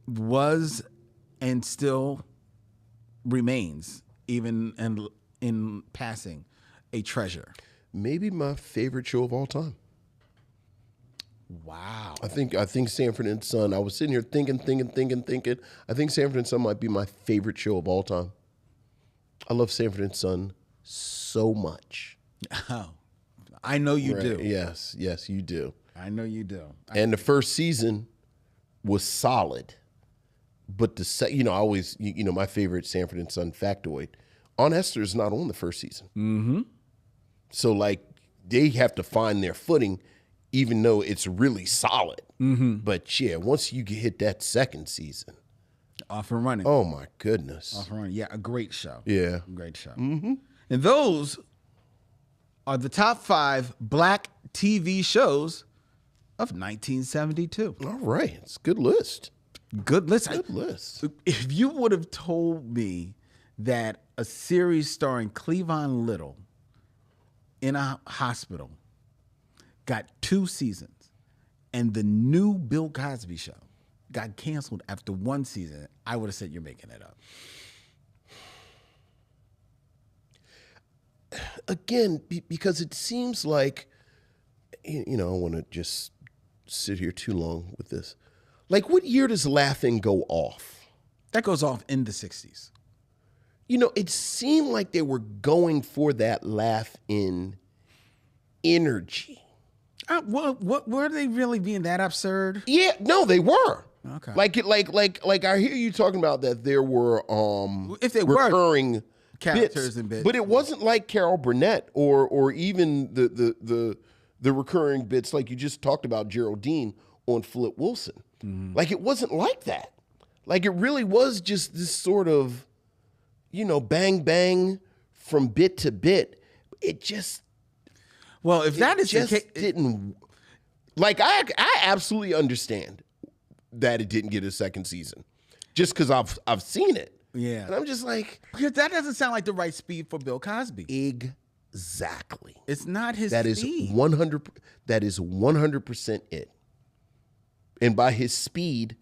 was and still remains, even in passing, a treasure. Maybe my favorite show of all time. Wow. I think Sanford and Son. I was sitting here thinking. I think Sanford and Son might be my favorite show of all time. I love Sanford and Son so much. Oh, I know you do. Yes, you do. I know you do. And the first season was solid, but I always my favorite Sanford and Son factoid. Aunt Esther is not on the first season. So like they have to find their footing, even though it's really solid. But yeah, once you hit that second season, off and running. Oh my goodness. Off and running. Yeah, a great show. Yeah. Great show. And those are the top 5 black TV shows of 1972. All right. It's a good list. Good list. Good list. If you would have told me that a series starring Cleavon Little in a hospital got 2 seasons and the new Bill Cosby show got canceled after 1 season, I would have said you're making it up. Again, because it seems like, I want to just sit here too long with this. Like, what year does Laughing go off? That goes off in the 60s. It seemed like they were going for that laugh-in energy. What were they really being that absurd? Yeah, no, they were. Okay. Like I hear you talking about that there were if they recurring were characters and bits, but it wasn't like Carol Burnett or even the recurring bits like you just talked about Geraldine on Flip Wilson. Like it wasn't like that. Like it really was just this sort of bang bang from bit to bit. It just if that is just the case, didn't like I absolutely understand that it didn't get a second season just because I've seen it. Yeah. And I'm just like, because that doesn't sound like the right speed for Bill Cosby. Exactly. It's not his That speed. is 100. That is 100% it. And by his speed.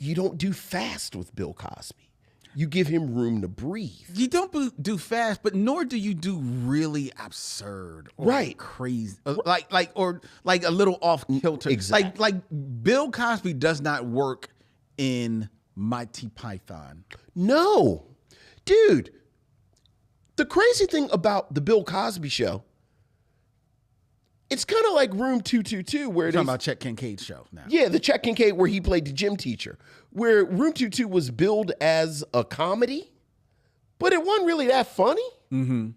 You don't do fast with Bill Cosby. You give him room to breathe. You don't do fast, but nor do you do really absurd or Right. crazy, like a little off kilter. Exactly. Like Bill Cosby does not work in Monty Python. No. Dude, the crazy thing about the Bill Cosby show, it's kind of like Room 222 where We're talking about Chet Kincaid's show now. yeah, the Chet Kincaid where he played the gym teacher, where Room 222 was billed as a comedy, but it wasn't really that funny. Mm-hmm.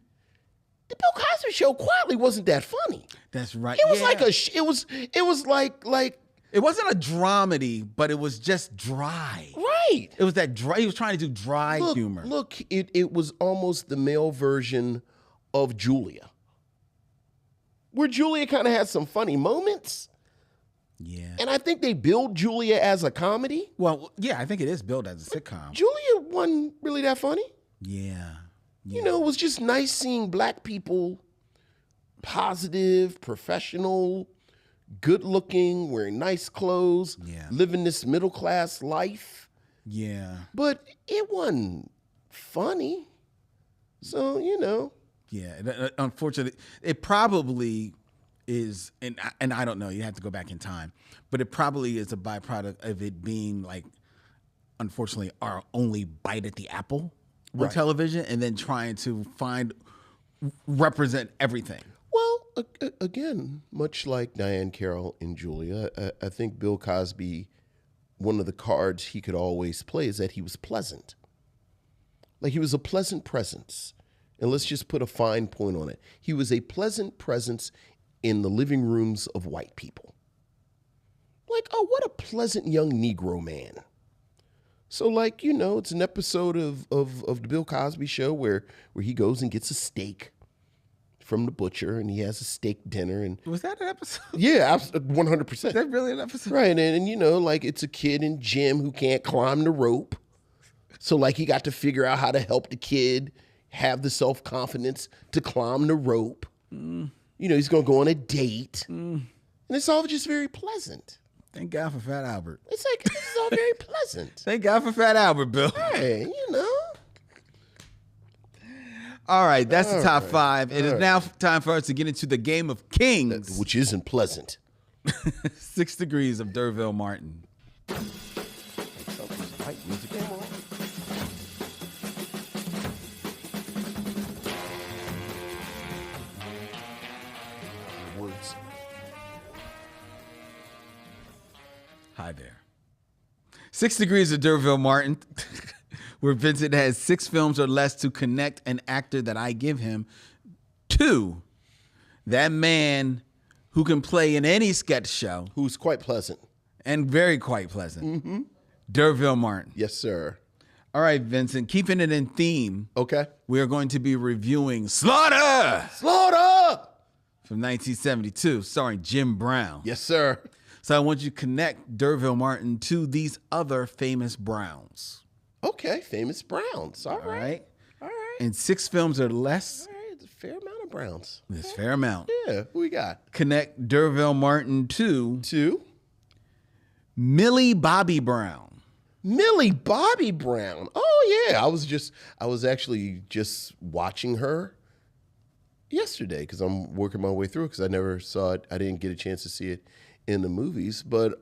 The Bill Cosby show quietly wasn't that funny. That's right. It was Yeah. like it was like It wasn't a dramedy, but it was just dry. right. It was that dry. He was trying to do dry humor. Look, it was almost the male version of Julia. Where Julia kind of had some funny moments. Yeah. And I think they billed Julia as a comedy. Well, yeah, I think it is billed as a sitcom. Julia wasn't really that funny. Yeah. You know, it was just nice seeing black people, positive, professional, good looking, wearing nice clothes, Yeah. living this middle class life. Yeah. But it wasn't funny. So, you know. Yeah. Unfortunately, it probably is, and I don't know, you have to go back in time, but it probably is a byproduct of it being like, unfortunately, our only bite at the apple on television, and then trying to represent everything. Well, again, much like Diane Carroll and Julia, I think Bill Cosby, one of the cards he could always play is that he was pleasant. Like he was a pleasant presence. And let's just put a fine point on it. He was a pleasant presence in the living rooms of white people. Like, oh, what a pleasant young Negro man. So, like, you know, it's an episode of the Bill Cosby show where he goes and gets a steak from the butcher, and he has a steak dinner. And Was that an episode? yeah, 100%. Is that really an episode? Right, and you know, like it's a kid in gym who can't climb the rope. So like he got to figure out how to help the kid have the self-confidence to climb the rope. You know, he's going to go on a date. And it's all just very pleasant. Thank God for Fat Albert. It's like, it's all very pleasant. Thank God for Fat Albert, Bill. Hey, you know. All right, that's the top five. It is now time for us to get into the game of kings. Which isn't pleasant. 6 Degrees of D'Urville Martin. Something's white music. Come on. Words. Hi there. 6 Degrees of D'Urville Martin, where Vincent has 6 films or less to connect an actor that I give him to that man who can play in any sketch show Who's quite pleasant. and very quite pleasant. D'Urville Martin. Yes, sir. All right, Vincent, keeping it in theme, Okay. we are going to be reviewing Slaughter Slaughter! from 1972, starring Jim Brown. Yes, sir. So I want you to connect D'Urville Martin to these other famous Browns. Okay, famous Browns. All All right. right? All right. In 6 films or less, All right. It's a fair amount of Browns. there's a fair amount. Yeah. Who we got? Connect D'Urville Martin to 2. Millie Bobby Brown. Millie Bobby Brown. Oh yeah, I was actually just watching her yesterday because I'm working my way through it because I never saw it. I didn't get a chance to see it in the movies, but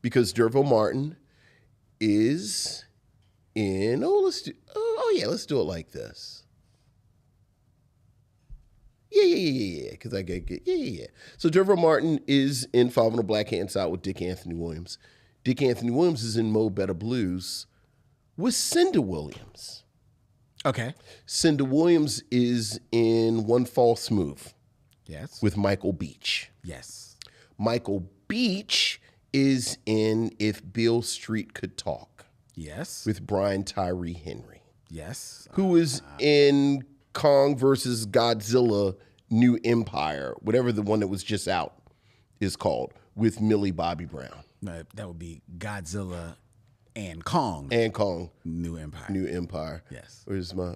because D'Urville Martin is in. Let's do it like this. Yeah. Because I get yeah. So D'Urville Martin is in Five on the Black Hand Side with Dick Anthony Williams. Dick Anthony Williams is in Mo Better Blues with Cinda Williams. Okay. Cinda Williams is in One False Move Yes. with Michael Beach. Yes. Michael Beach is in If Beale Street Could Talk Yes. with Brian Tyree Henry, Yes. who is in Kong versus Godzilla New Empire, whatever the one that was just out is called, with Millie Bobby Brown. That would be Godzilla and Kong. And Kong New Empire. New Empire. Yes. Where's my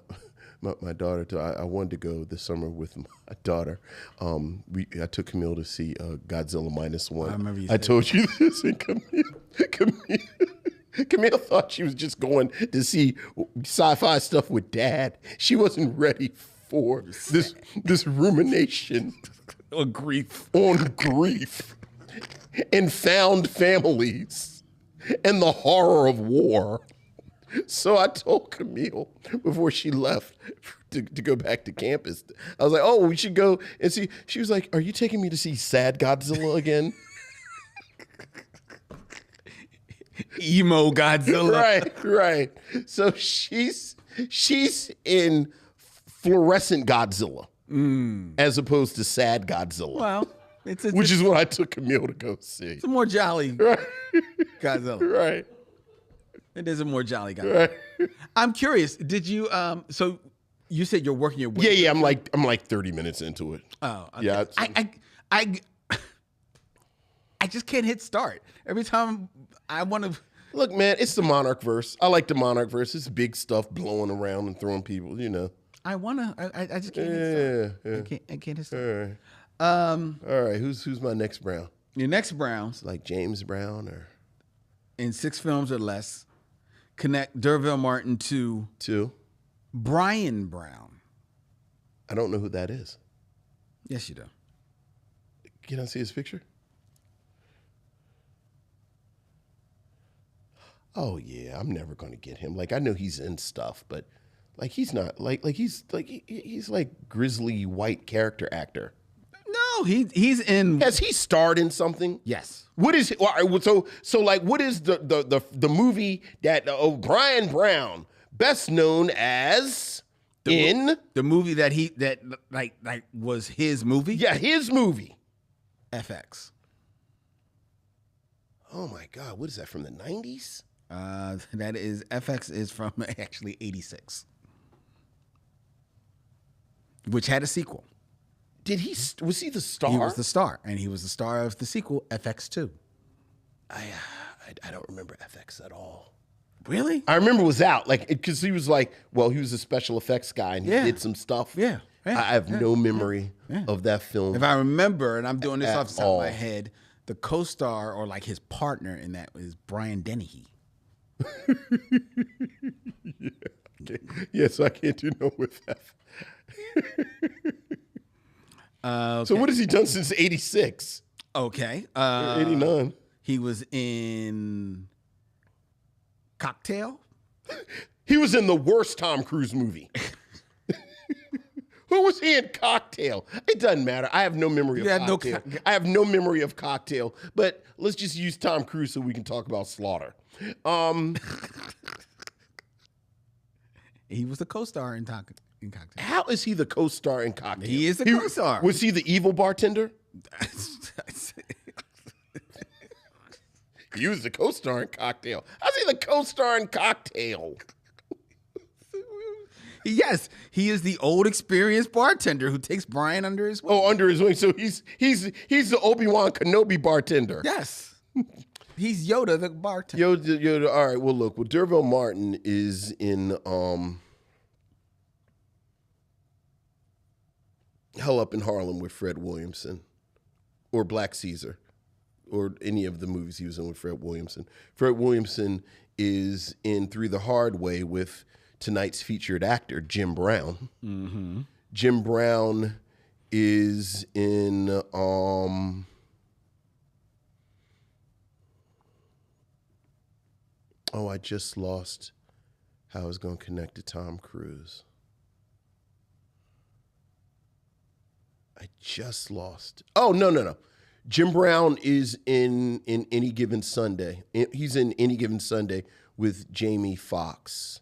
daughter? I wanted to go this summer with my daughter. I took Camille to see Godzilla -1. I remember you I said told you this, and Camille Camille thought she was just going to see sci-fi stuff with Dad. She wasn't ready for this rumination on grief. And found families and the horror of war. So I told Camille before she left to go back to campus, I was like, oh, we should go and see. She was like, are you taking me to see Sad Godzilla again? Emo Godzilla. Right. So she's in fluorescent Godzilla as opposed to Sad Godzilla. Well, which is what I took Camille to go see. It's a more jolly Godzilla. Right. It is a more jolly Godzilla. Right. I'm curious. Did you? So you said you're working your way. Yeah. I'm like 30 minutes into it. Oh, okay. Yeah. I just can't hit start. Every time I want to. Look, man, it's the Monarch verse. I like the Monarch verse. It's big stuff blowing around and throwing people, you know. I just can't hit start. Yeah. I can't hit start. All right. All right. Who's my next Brown? Your next Brown. It's like James Brown or. In 6 films or less, connect D'Urville Martin to Brian Brown. I don't know who that is. Yes, you do. Can I see his picture? Oh yeah, I'm never going to get him. Like I know he's in stuff, but like he's not he's like grizzly white character actor. No, he's in. Has he starred in something? Yes. What is so like? What is the movie that Brian Brown, best known as the movie that was his movie? Yeah, his movie. FX. Oh my God, what is that from the 90s? That is FX is from actually 86, which had a sequel. Was he the star? He was the star, and he was the star of the sequel, FX2. I don't remember FX at all. Really? I remember it was out, like, because he was like, well, he was a special effects guy, and he did some stuff. Yeah. I have no memory of that film. If I remember, and I'm doing this off the top of my head, the co-star or like his partner in that is Brian Dennehy. Yeah, so I can't do no with that. Okay. So what has he done since 86? Okay. 89. He was in Cocktail. He was in the worst Tom Cruise movie. Who was he in Cocktail? It doesn't matter. I have no memory of Cocktail. I have no memory of Cocktail, but let's just use Tom Cruise so we can talk about Slaughter. He was the co-star in Cocktail. How is he the co-star in Cocktail? He is the co-star. Was he the evil bartender? He was the co-star in Cocktail. How's he the co-star in Cocktail? Yes, he is the old experienced bartender who takes Brian under his wing. Oh, under his wing. So he's the Obi-Wan Kenobi bartender. Yes. He's Yoda, the bartender. Yoda. All right. Well, look. Well, D'Urville Martin is in Hell Up in Harlem with Fred Williamson, or Black Caesar, or any of the movies he was in with Fred Williamson. Fred Williamson is in Through the Hard Way with tonight's featured actor, Jim Brown. Mm-hmm. Jim Brown is in I just lost how I was going to connect to Tom Cruise. I just lost. Oh, no. Jim Brown is in Any Given Sunday. He's in Any Given Sunday with Jamie Foxx.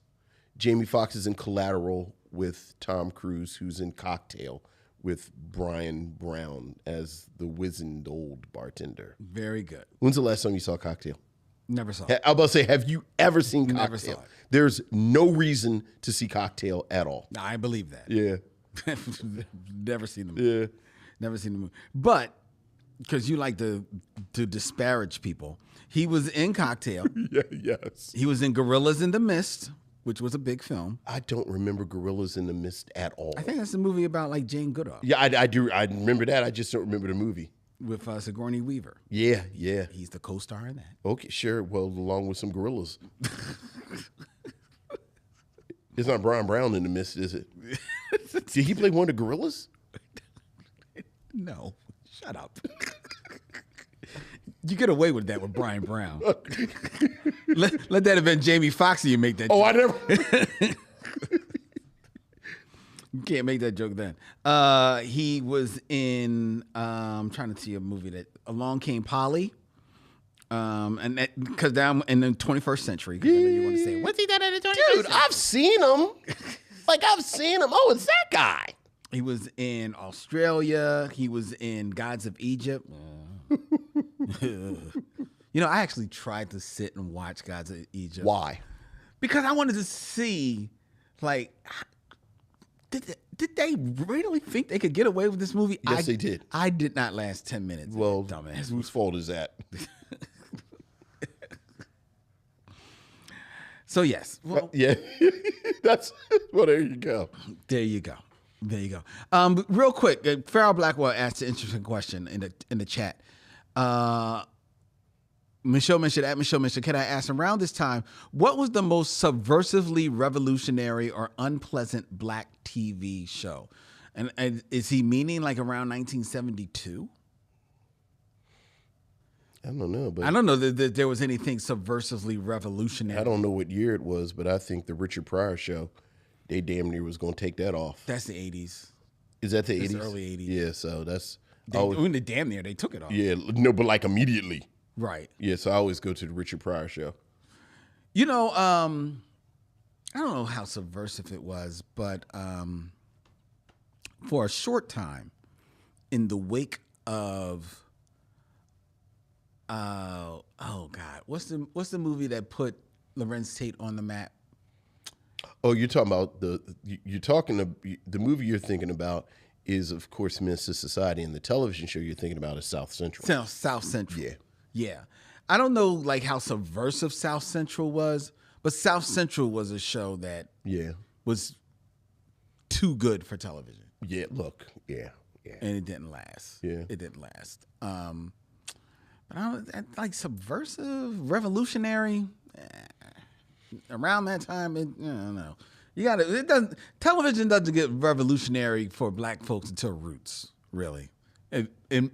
Jamie Foxx is in Collateral with Tom Cruise, who's in Cocktail with Brian Brown as the wizened old bartender. Very good. When's the last time you saw Cocktail? Never saw it. I was about to say, have you ever seen Cocktail? Never saw it. There's no reason to see Cocktail at all. I believe that. Yeah. Never seen the movie. Yeah. Never seen the movie. But because you like to disparage people, he was in Cocktail. Yeah, yes. He was in Gorillas in the Mist, which was a big film. I don't remember Gorillas in the Mist at all. I think that's a movie about like Jane Goodall. Yeah, I do. I remember that. I just don't remember the movie. with Sigourney Weaver. Yeah, yeah. He's the co-star in that. Okay, sure. Well, along with some gorillas. It's not Brian Brown in the mist, is it? Did he play one of the gorillas? No, shut up. You get away with that with Brian Brown. let that have been Jamie Foxx. You make that. Oh, joke. I never. You can't make that joke then. He was in. I'm trying to see a movie that Along Came Polly. And because now I'm in the 21st century. Because I know you want to say, what's he done in the 21st Dude, century? I've seen him. I've seen him. Oh, it's that guy. He was in Australia. He was in Gods of Egypt. I actually tried to sit and watch Gods of Egypt. Why? Because I wanted to see, like, did they really think they could get away with this movie? Yes, they did. I did not last 10 minutes. Well, dumbass. whose fault is that? So yes, well, Yeah, that's well. There you go. there you go. There you go. Real quick, Farrell Blackwell asked an interesting question in the chat. Micheaux mentioned, can I ask, around this time, what was the most subversively revolutionary or unpleasant black TV show? And is he meaning like around 1972? I don't know, but I don't know that there was anything subversively revolutionary. I don't know what year it was, but I think the Richard Pryor show, they damn near was going to take that off. That's the 80s. Is that the That's 80s? the early 80s. Yeah, so that's When the damn near, they took it off. yeah, no, but like immediately. Right. Yeah, so I always go to the Richard Pryor show. I don't know how subversive it was, but for a short time, in the wake of oh God, what's the movie that put Lorenz Tate on the map? Oh, you're talking about the movie you're thinking about is, of course, Men's Society, and the television show you're thinking about is South Central. South Central. Yeah. Yeah. I don't know like how subversive South Central was, but South Central was a show that Yeah. was too good for television. Yeah, look. Yeah. And it didn't last. Yeah. It didn't last. But I was like subversive, revolutionary. Around that time, I don't know. Television doesn't get revolutionary for black folks until Roots, really. And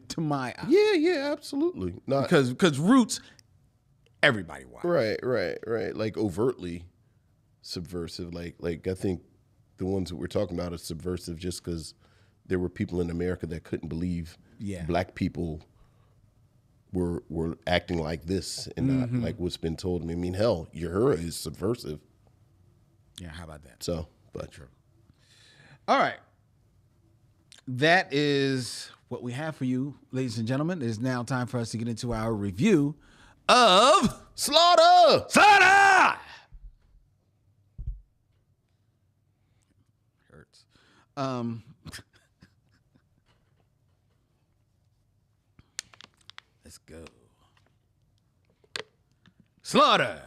to my eye. Yeah, absolutely. Not Because Roots, everybody watched. right. Like overtly subversive. Like I think the ones that we're talking about are subversive just because there were people in America that couldn't believe black people were acting like this and not like what's been told to me. I mean, hell, Uhura is subversive. Yeah, how about that? So, but True. All right. That is what we have for you, ladies and gentlemen. It is now time for us to get into our review of Slaughter! Hurts. Let's go. Slaughter,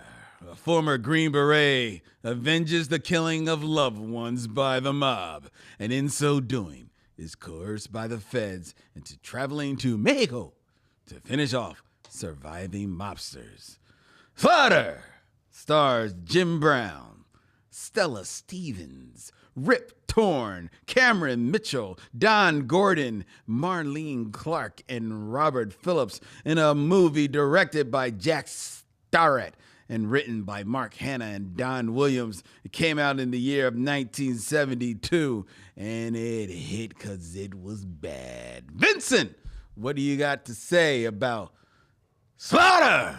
a former Green Beret, avenges the killing of loved ones by the mob, and in so doing is coerced by the feds into traveling to Micheaux to finish off surviving mobsters. Slaughter stars Jim Brown, Stella Stevens, Rip Torn, Cameron Mitchell, Don Gordon, Marlene Clark, and Robert Phillips in a movie directed by Jack Starrett and written by Mark Hanna and Don Williams. It came out in the year of 1972, and it hit because it was bad. Vincent, what do you got to say about Slaughter?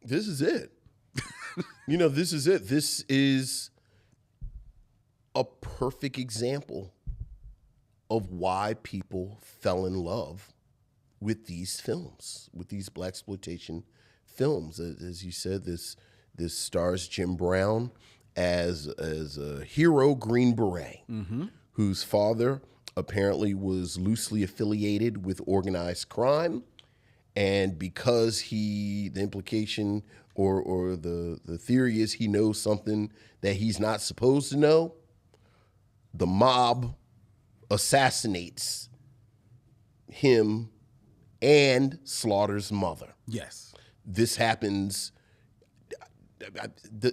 This is it. This is it. This is a perfect example of why people fell in love with these films, with these blaxploitation films. As you said, this stars Jim Brown as a hero Green Beret, whose father apparently was loosely affiliated with organized crime. And because the implication or the theory is he knows something that he's not supposed to know, the mob assassinates him and Slaughter's mother. Yes. This happens.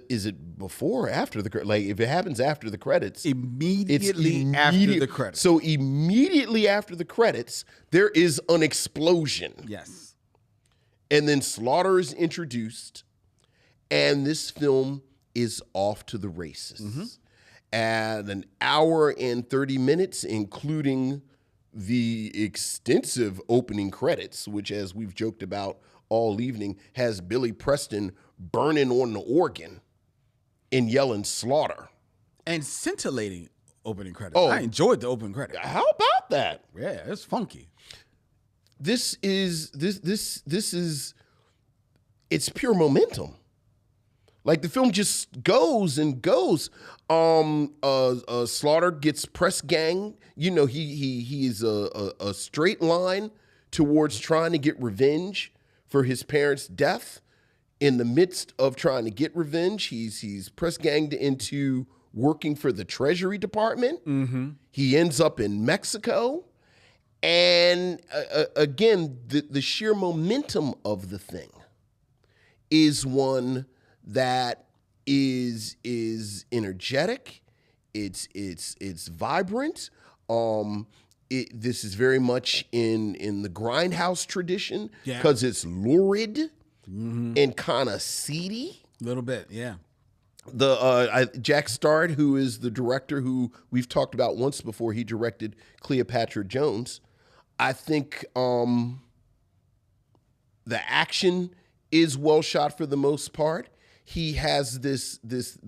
Is it before or after the like? If it happens after the credits, Immediately after the credits. So immediately after the credits, there is an explosion. Yes. And then Slaughter is introduced, and this film is off to the races. And an hour and 30 minutes, including the extensive opening credits, which, as we've joked about all evening, has Billy Preston burning on the organ and yelling Slaughter. And scintillating opening credits. Oh. I enjoyed the opening credit. How about that? Yeah, it's funky. This is it's pure momentum. Like the film just goes and goes. Slaughter gets press gang. You know, he is a straight line towards trying to get revenge for his parents' death. In the midst of trying to get revenge, he's press ganged into working for the Treasury Department. He ends up in Mexico. And again, the sheer momentum of the thing is one that is energetic. It's vibrant. This is very much in the Grindhouse tradition because it's lurid and kind of seedy. A little bit, yeah. Jack Stard, who is the director who we've talked about once before, he directed Cleopatra Jones. I think the action is well shot for the most part. He has this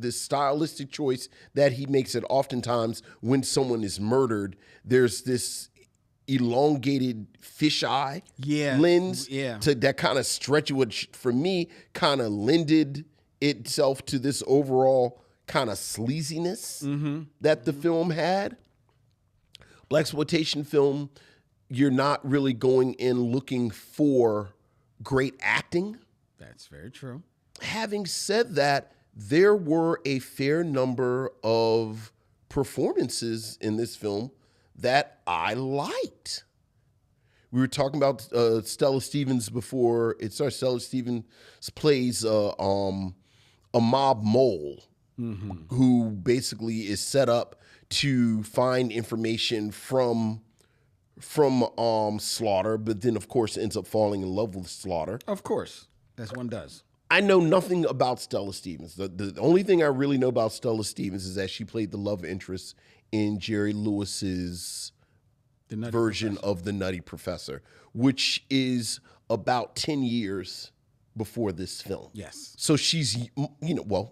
stylistic choice that he makes it oftentimes when someone is murdered. There's this elongated fisheye lens to that kind of stretch, which for me kind of lended itself to this overall kind of sleaziness that the film had. Blaxploitation film, you're not really going in looking for great acting. That's very true. Having said that, there were a fair number of performances in this film that I liked. We were talking about Stella Stevens before it starts. Stella Stevens plays a mob mole who basically is set up to find information from Slaughter, but then of course ends up falling in love with Slaughter. Of course, as one does. I know nothing about Stella Stevens. The only thing I really know about Stella Stevens is that she played the love interest in Jerry Lewis's version of The Nutty Professor, which is about 10 years before this film. Yes. So she's,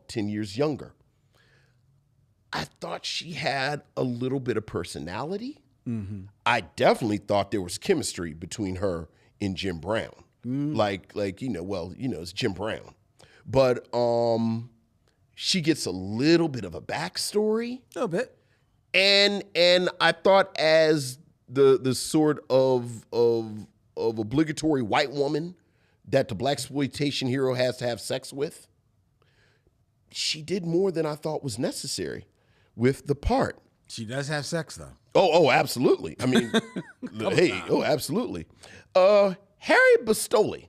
10 years younger. I thought she had a little bit of personality. I definitely thought there was chemistry between her and Jim Brown. It's Jim Brown. But she gets a little bit of a backstory. A little bit. And I thought as the sort of obligatory white woman that the blaxploitation hero has to have sex with, she did more than I thought was necessary with the part. She does have sex, though. Oh, absolutely. I mean, absolutely. Harry Bastoli,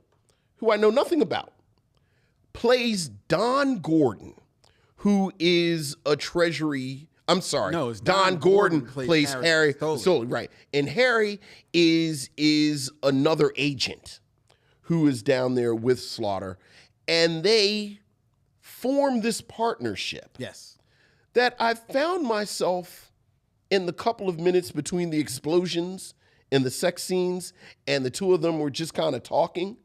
who I know nothing about, plays Don Gordon, who is a Treasury. I'm sorry. No, it's Don Gordon plays Harry Bastoli, right? And Harry is another agent who is down there with Slaughter, and they form this partnership. Yes. That I found myself in the couple of minutes between the explosions and the sex scenes, and the two of them were just kind of talking.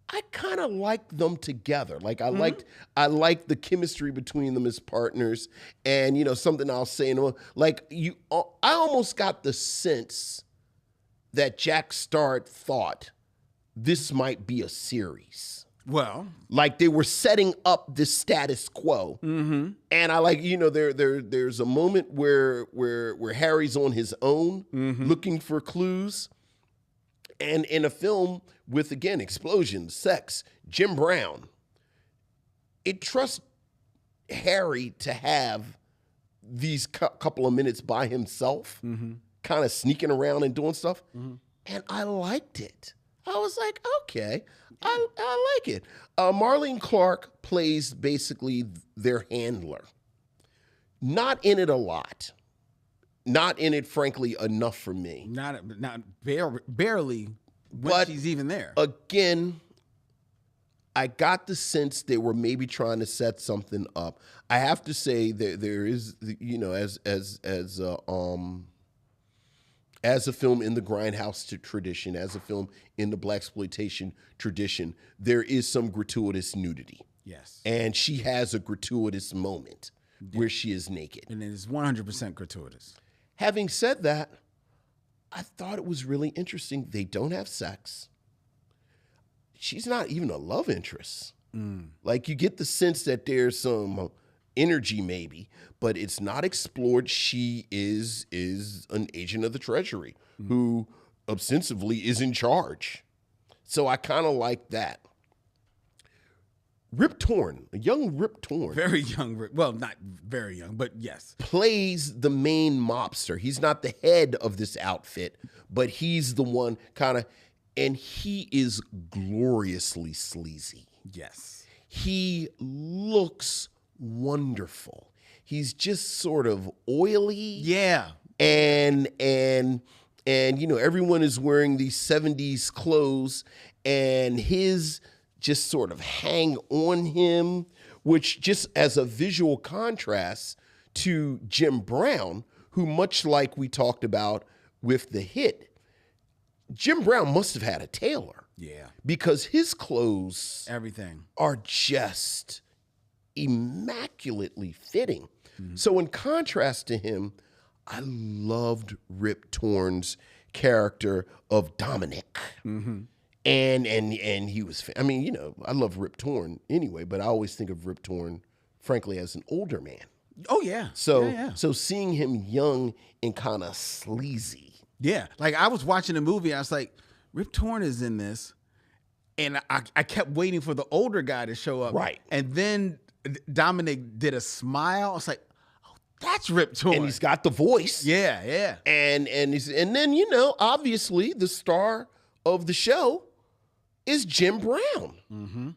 I kind of liked them together. Like I liked the chemistry between them as partners. And something I'll say in a moment, I almost got the sense that Jack Stard thought this might be a series. Well, like they were setting up the status quo, and I there's a moment where Harry's on his own looking for clues, and in a film with again explosions, sex, Jim Brown, it trusts Harry to have these couple of minutes by himself, kind of sneaking around and doing stuff, and I liked it. I was like, okay, I like it. Marlene Clark plays basically their handler. Not in it a lot. Not in it, frankly, enough for me. Not barely when But she's even there. Again, I got the sense they were maybe trying to set something up. I have to say that there is, you know, as a film in the grindhouse tradition, as a film in the blaxploitation tradition, there is some gratuitous nudity. Yes. And she has a gratuitous moment where she is naked. And it is 100% gratuitous. Having said that, I thought it was really interesting. They don't have sex. She's not even a love interest. Like, you get the sense that there's some energy maybe, but it's not explored. She is an agent of the Treasury who ostensibly is in charge. So I kind of like that. Rip Torn, a young Rip Torn. Very young. Well, not very young, but yes. Plays the main mobster. He's not the head of this outfit, but he's the one kind of, and he is gloriously sleazy. Yes. He looks wonderful. He's just sort of oily. Yeah. And you know, everyone is wearing these 70s clothes, and his just sort of hang on him, which just as a visual contrast to Jim Brown, who, much like we talked about with The Hit, Jim Brown must have had a tailor. Yeah. Because his clothes Everything. are just immaculately fitting. So in contrast to him, I loved Rip Torn's character of Dominic. And he was, I mean, you know, I love Rip Torn anyway, but I always think of Rip Torn, frankly, as an older man. Oh, yeah. So Yeah. so seeing him young and kind of sleazy. Yeah. Like, I was watching the movie, I was like, Rip Torn is in this. And I kept waiting for the older guy to show up. Right. And then Dominic did a smile. I was like, oh, that's Rip Torn. And he's got the voice. Yeah, yeah. And then, you know, obviously the star of the show is Jim Brown.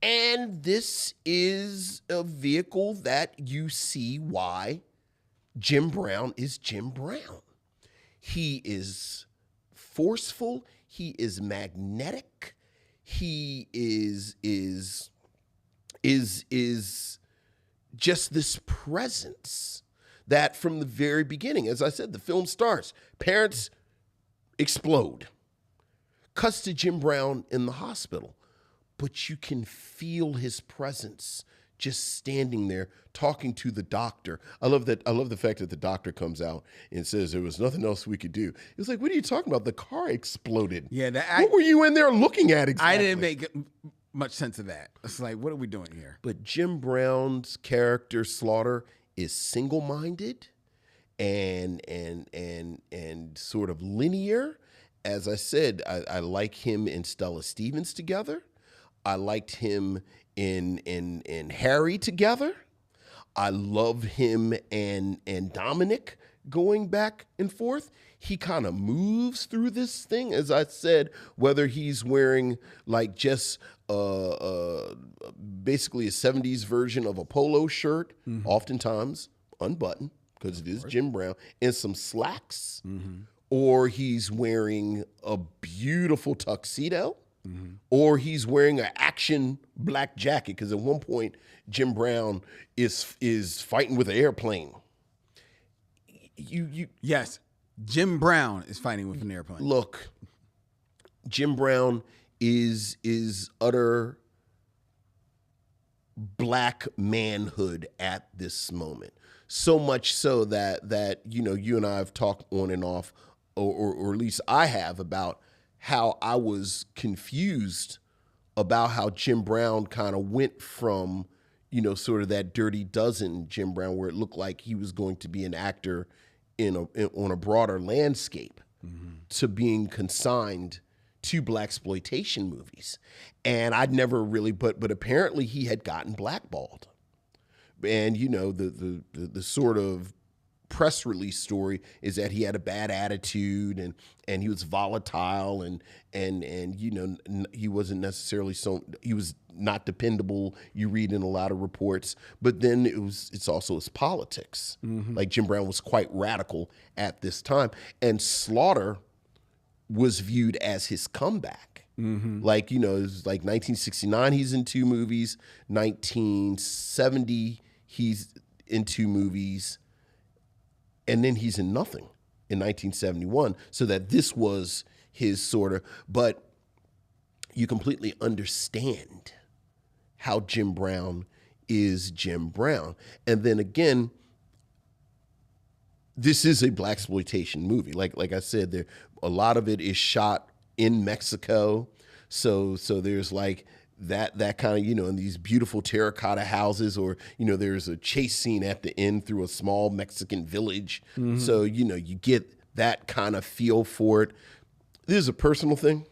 And this is a vehicle that you see why Jim Brown is Jim Brown. He is forceful. He is magnetic. He is just this presence that from the very beginning, as I said, the film starts, parents explode. Cuts to Jim Brown in the hospital, but you can feel his presence just standing there talking to the doctor. I love the fact that the doctor comes out and says there was nothing else we could do. It was like, what are you talking about? The car exploded. Yeah, what were you in there looking at exactly? I didn't make much sense of that. It's like, what are we doing here? But Jim Brown's character Slaughter is single-minded and sort of linear. As I said, I like him and Stella Stevens together. I liked him in Harry together. I love him and Dominic going back and forth. He kind of moves through this thing, as I said, whether he's wearing like just basically a 70s version of a polo shirt, oftentimes unbuttoned, because it is Jim Brown, and some slacks, or he's wearing a beautiful tuxedo, or he's wearing an action black jacket, because at one point Jim Brown is fighting with an airplane. Yes, Jim Brown is fighting with an airplane. Look, Jim Brown is utter black manhood at this moment. So much so that you know, you and I have talked on and off, or at least I have, about how I was confused about how Jim Brown kind of went from, you know, sort of that Dirty Dozen Jim Brown, where it looked like he was going to be an actor on a broader landscape, to being consigned to blaxploitation movies. And I'd never really, but apparently he had gotten blackballed. And, you know, the sort of press release story is that he had a bad attitude and he was volatile and he wasn't necessarily he was not dependable. You read in a lot of reports, but then it's also his politics. Like Jim Brown was quite radical at this time, and Slaughter was viewed as his comeback. Like, it was like 1969, he's in 2 movies. 1970, he's in 2 movies. And then he's in nothing in 1971. So that this was his sort of, but you completely understand how Jim Brown is Jim Brown. And then again, this is a blaxploitation movie. Like I said, a lot of it is shot in Mexico. So there's like that kind of, in these beautiful terracotta houses, or, there's a chase scene at the end through a small Mexican village. So, you get that kind of feel for it. This is a personal thing.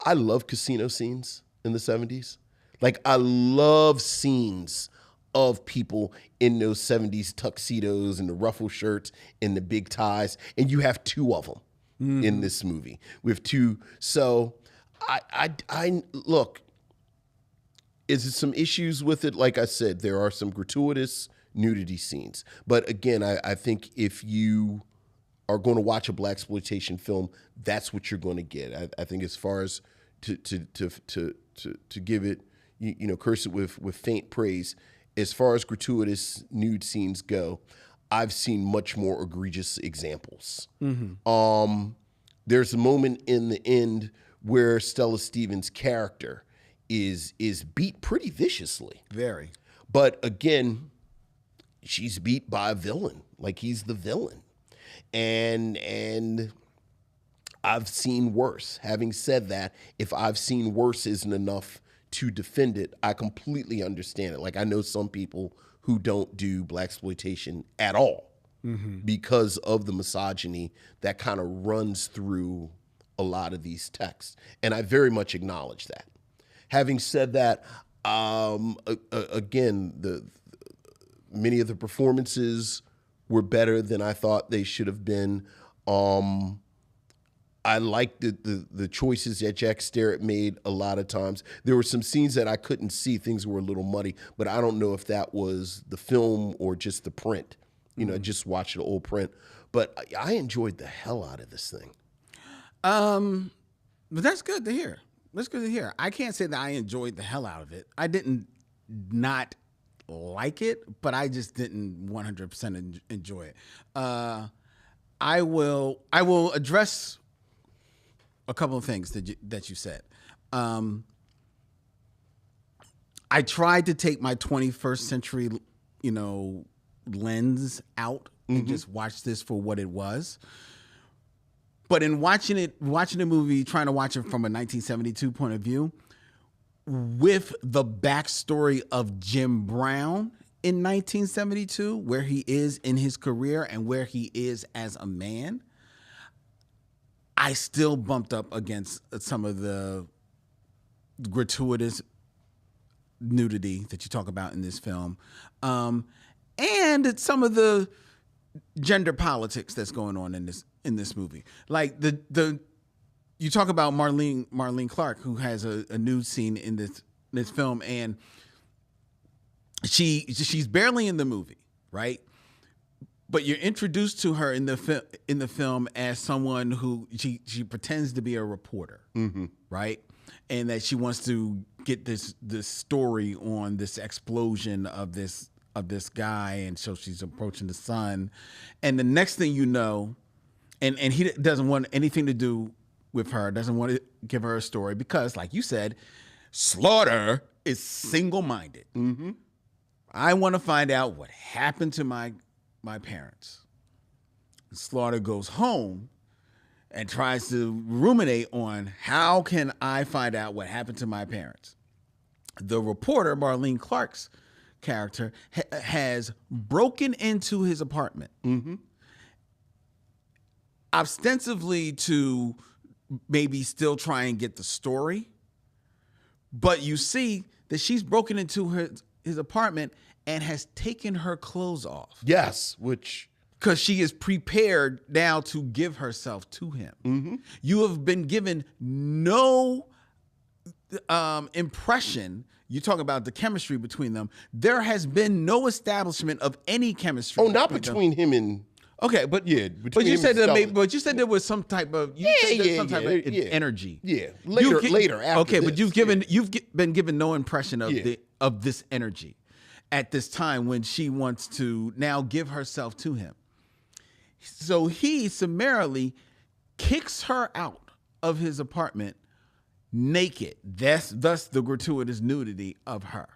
I love casino scenes in the 70s. Like, I love scenes of people in those 70s tuxedos and the ruffle shirts and the big ties. And you have 2 of them in this movie. We have 2. So I look, is there some issues with it? Like I said, there are some gratuitous nudity scenes. But again, I think if you are going to watch a blaxploitation film, that's what you're going to get. I think as far as to give it, curse it with faint praise, as far as gratuitous nude scenes go, I've seen much more egregious examples. There's a moment in the end where Stella Stevens' character is beat pretty viciously. Very. But again, she's beat by a villain. Like, he's the villain. And I've seen worse. Having said that, if I've seen worse isn't enough to defend it, I completely understand it. Like, I know some people who don't do blaxploitation at all because of the misogyny that kind of runs through a lot of these texts. And I very much acknowledge that. Having said that, again, many of the performances were better than I thought they should have been. I liked the choices that Jack Starrett made a lot of times. There were some scenes that I couldn't see. Things were a little muddy, but I don't know if that was the film or just the print. I just watched the old print. But I enjoyed the hell out of this thing. But that's good to hear. That's good to hear. I can't say that I enjoyed the hell out of it. I didn't not like it, but I just didn't 100% enjoy it. I will address a couple of things that you said. I tried to take my 21st century, lens out and just watch this for what it was. But in watching the movie, trying to watch it from a 1972 point of view, with the backstory of Jim Brown in 1972, where he is in his career and where he is as a man, I still bumped up against some of the gratuitous nudity that you talk about in this film, and some of the gender politics that's going on in this movie. Like you talk about Marlene Clark, who has a nude scene in this film, and she's barely in the movie, right? But you're introduced to her in the film as someone who she pretends to be a reporter, right? And that she wants to get this story on this explosion of this guy, and so she's approaching the son, and the next thing you know, and he doesn't want anything to do with her, doesn't want to give her a story because, like you said, Slaughter is single-minded. I want to find out what happened to my parents. Slaughter goes home and tries to ruminate on how can I find out what happened to my parents. The reporter, Marlene Clark's character, has broken into his apartment, ostensibly to maybe still try and get the story. But you see that she's broken into his apartment and has taken her clothes off. Yes, which because she is prepared now to give herself to him. You have been given no impression. You talk about the chemistry between them. There has been no establishment of any chemistry. Oh, not between him and. Okay, but Yeah, but between you him said and that. Stella. But you said there was some type of energy. Yeah, You later after. Okay, but this, you've been given no impression of Yeah. of this energy at this time when she wants to now give herself to him. So he summarily kicks her out of his apartment naked. Thus the gratuitous nudity of her.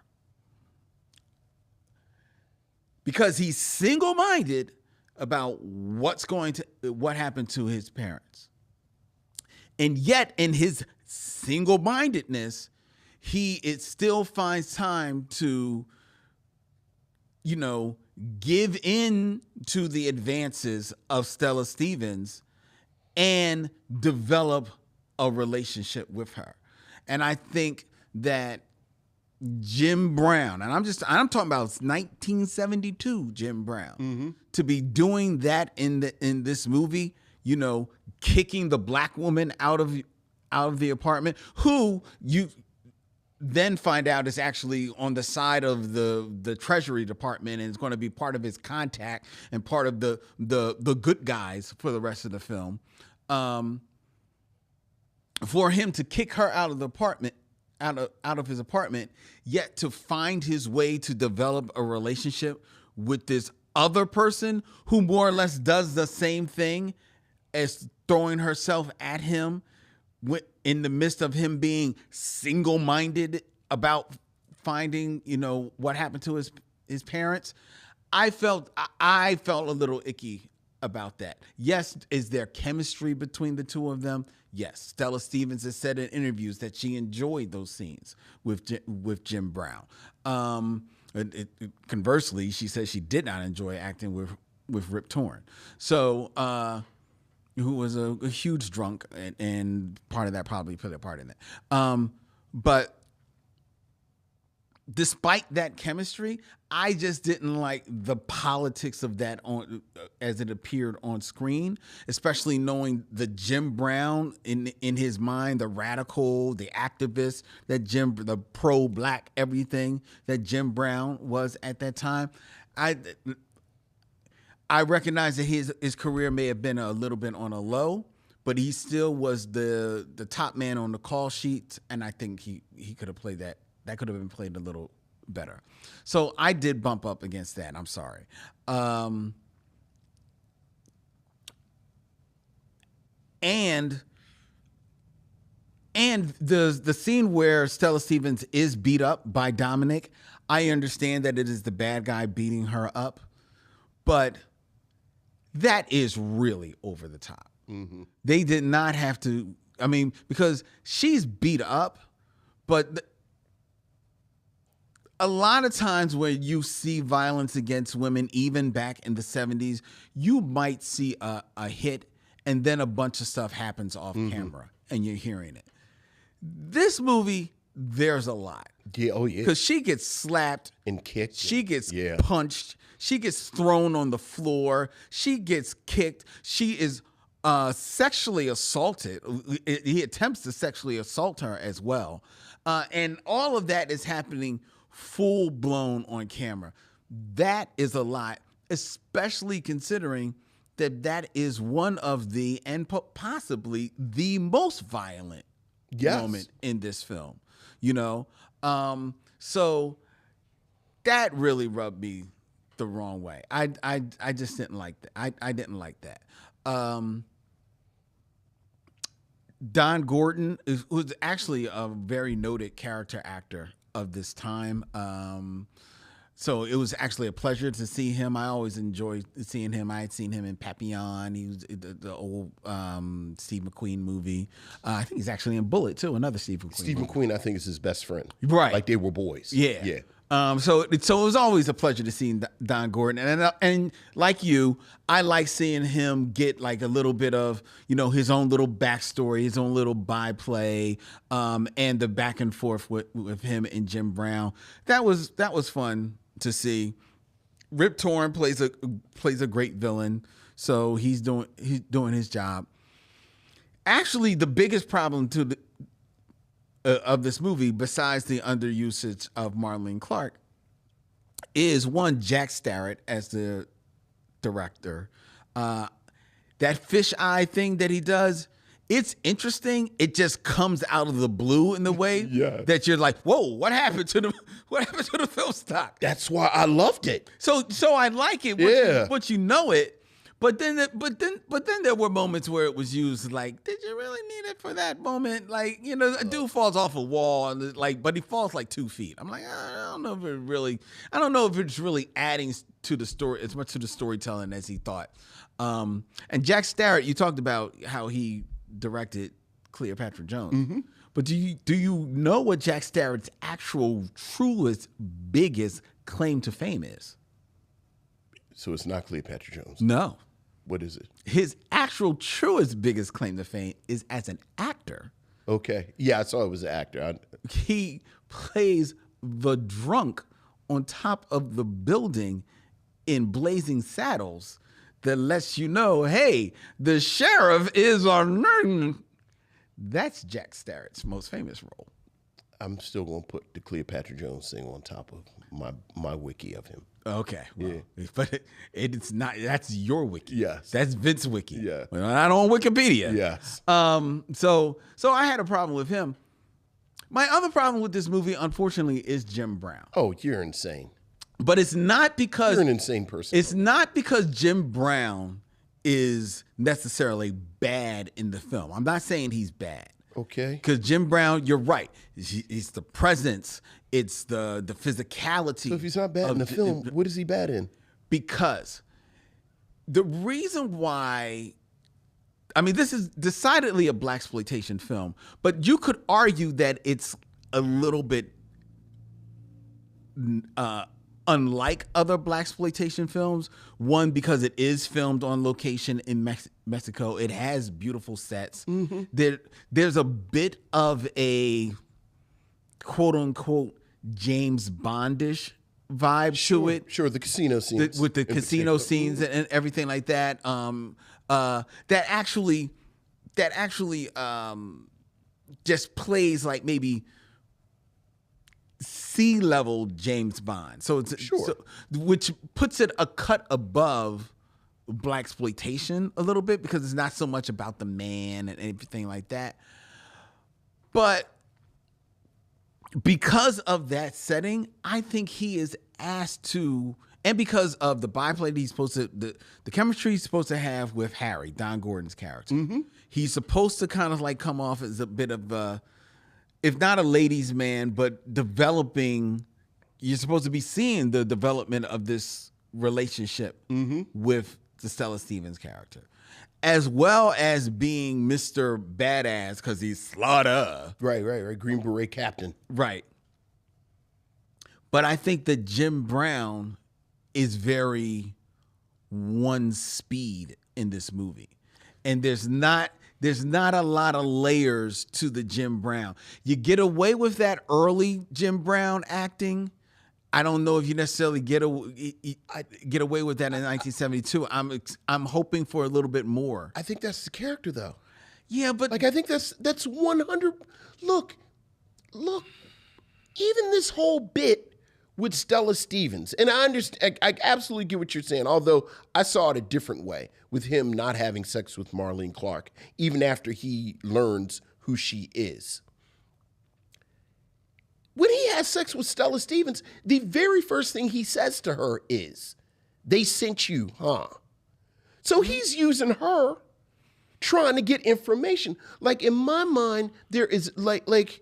Because he's single-minded about what happened to his parents. And yet in his single-mindedness, it still finds time to, give in to the advances of Stella Stevens and develop a relationship with her. And I think that Jim Brown, and I'm talking about 1972 Jim Brown, to be doing that in this movie, kicking the black woman out of the apartment, who you then find out is actually on the side of the Treasury Department and is going to be part of his contact and part of the good guys for the rest of the film. For him to kick her out of the apartment, out of his apartment, yet to find his way to develop a relationship with this other person who more or less does the same thing as throwing herself at him in the midst of him being single-minded about finding, what happened to his parents. I felt a little icky about that. Yes, is there chemistry between the two of them? Yes. Stella Stevens has said in interviews that she enjoyed those scenes with Jim Brown. Conversely, she says she did not enjoy acting with Rip Torn. So, who was a huge drunk, and part of that probably played a part in it. But despite that chemistry, I just didn't like the politics of that as it appeared on screen, especially knowing the Jim Brown in his mind, the radical, the activist, the pro-black everything that Jim Brown was at that time. I recognize that his career may have been a little bit on a low, but he still was the top man on the call sheet, and I think he could have played that. That could have been played a little better. So I did bump up against that. I'm sorry. And the scene where Stella Stevens is beat up by Dominic, I understand that it is the bad guy beating her up, but that is really over the top. Mm-hmm. They did not have to, because she's beat up, but a lot of times when you see violence against women, even back in the 70s, you might see a hit and then a bunch of stuff happens off camera and you're hearing it. This movie, there's a lot. Yeah, oh yeah. Because she gets slapped and kicked. She gets punched. She gets thrown on the floor. She gets kicked. She is sexually assaulted. He attempts to sexually assault her as well. And all of that is happening full blown on camera. That is a lot, especially considering that is one of the, and possibly the most violent moment in this film, so that really rubbed me the wrong way. I just didn't like that. I didn't like that. Don Gordon was actually a very noted character actor of this time. So it was actually a pleasure to see him. I always enjoy seeing him. I had seen him in Papillon. He was the old Steve McQueen movie. I think he's actually in Bullet too, another Steve McQueen Steve movie. McQueen, I think, is his best friend. Right. Like they were boys. Yeah. Yeah. So it was always a pleasure to see Don Gordon, and like you, I like seeing him get like a little bit of his own little backstory, his own little byplay, and the back and forth with him and Jim Brown. That was fun to see, Rip Torn plays a great villain, so he's doing his job. Actually, the biggest problem of this movie, besides the underusage of Marlene Clark, is one, Jack Starrett as the director. That fisheye thing that he does, it's interesting. It just comes out of the blue in the way that you're like, whoa, what happened to the film stock? That's why I loved it. So I like it once you know it. But then there were moments where it was used like, did you really need it for that moment? Like, you know, a dude falls off a wall and but he falls like 2 feet. I'm like, I don't know if it's really adding to the story as much to the storytelling as he thought. And Jack Starrett, you talked about how he directed Cleopatra Jones. Mm-hmm. But do you know what Jack Starrett's actual truest biggest claim to fame is? So it's not Cleopatra Jones. No. What is it? His actual truest biggest claim to fame is as an actor. Okay. Yeah, I saw it was an actor. He plays the drunk on top of the building in Blazing Saddles that lets you know, hey, the sheriff is on. That's Jack Starrett's most famous role. I'm still going to put the Cleopatra Jones thing on top of my wiki of him. Okay. Well, but it's not, that's your wiki. Yes. That's Vince's wiki. Yeah. Well, not on Wikipedia. Yes. So I had a problem with him. My other problem with this movie, unfortunately, is Jim Brown. Oh, you're insane. But it's not because... You're an insane person. It's not because Jim Brown is necessarily bad in the film. I'm not saying he's bad. Okay. Because Jim Brown, you're right. It's the presence. It's the physicality. So if he's not bad in the film, what is he bad in? Because the reason why, I mean, this is decidedly a blaxploitation film, but you could argue that it's a little bit unlike other blaxploitation films. One, because it is filmed on location in Mexico. It has beautiful sets. Mm-hmm. There's a bit of a quote unquote James Bondish vibe to it. Sure, the casino scenes. With the casino scenes and everything like that. That actually just plays like maybe sea-level James Bond. So it's which puts it a cut above blaxploitation a little bit, because it's not so much about the man and everything like that. But because of that setting, I think he is asked to, and because of the byplay that he's supposed to, the chemistry he's supposed to have with Harry, Don Gordon's character. Mm-hmm. He's supposed to kind of like come off as a bit of a, if not a ladies' man, but developing, you're supposed to be seeing the development of this relationship with the Stella Stevens character, as well as being Mr. Badass because he's Slaughter. Right. Green Beret captain. Right. But I think that Jim Brown is very one speed in this movie. And there's not a lot of layers to the Jim Brown. You get away with that early Jim Brown acting. I don't know if you necessarily get away with that in 1972. I'm hoping for a little bit more. I think that's the character, though. Yeah, but like I think that's 100. Look. Even this whole bit with Stella Stevens, and I understand. I absolutely get what you're saying. Although I saw it a different way, with him not having sex with Marlene Clark, even after he learns who she is. When he has sex with Stella Stevens, the very first thing he says to her is, "They sent you, huh?" So he's using her, trying to get information. Like in my mind, there is like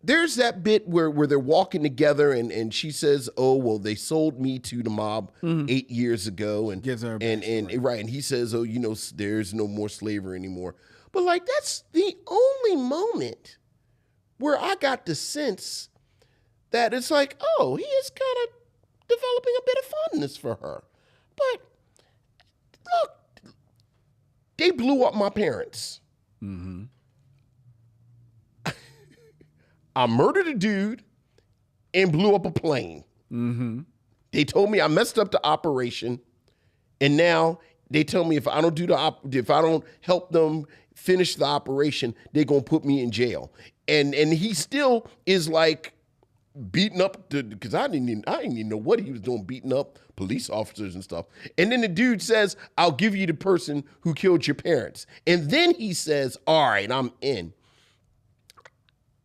there's that bit where they're walking together and she says, "Oh, well, they sold me to the mob 8 years ago," and gives her and he says, "Oh, there's no more slavery anymore." But like that's the only moment where I got the sense that it's like, oh, he is kind of developing a bit of fondness for her. But look, they blew up my parents. Mm-hmm. I murdered a dude and blew up a plane. Mm-hmm. They told me I messed up the operation, and now they tell me if I don't if I don't help them finish the operation, they're gonna put me in jail. And he still is like beating up because I didn't even know what he was doing, beating up police officers and stuff. And then the dude says, "I'll give you the person who killed your parents." And then he says, "All right, I'm in."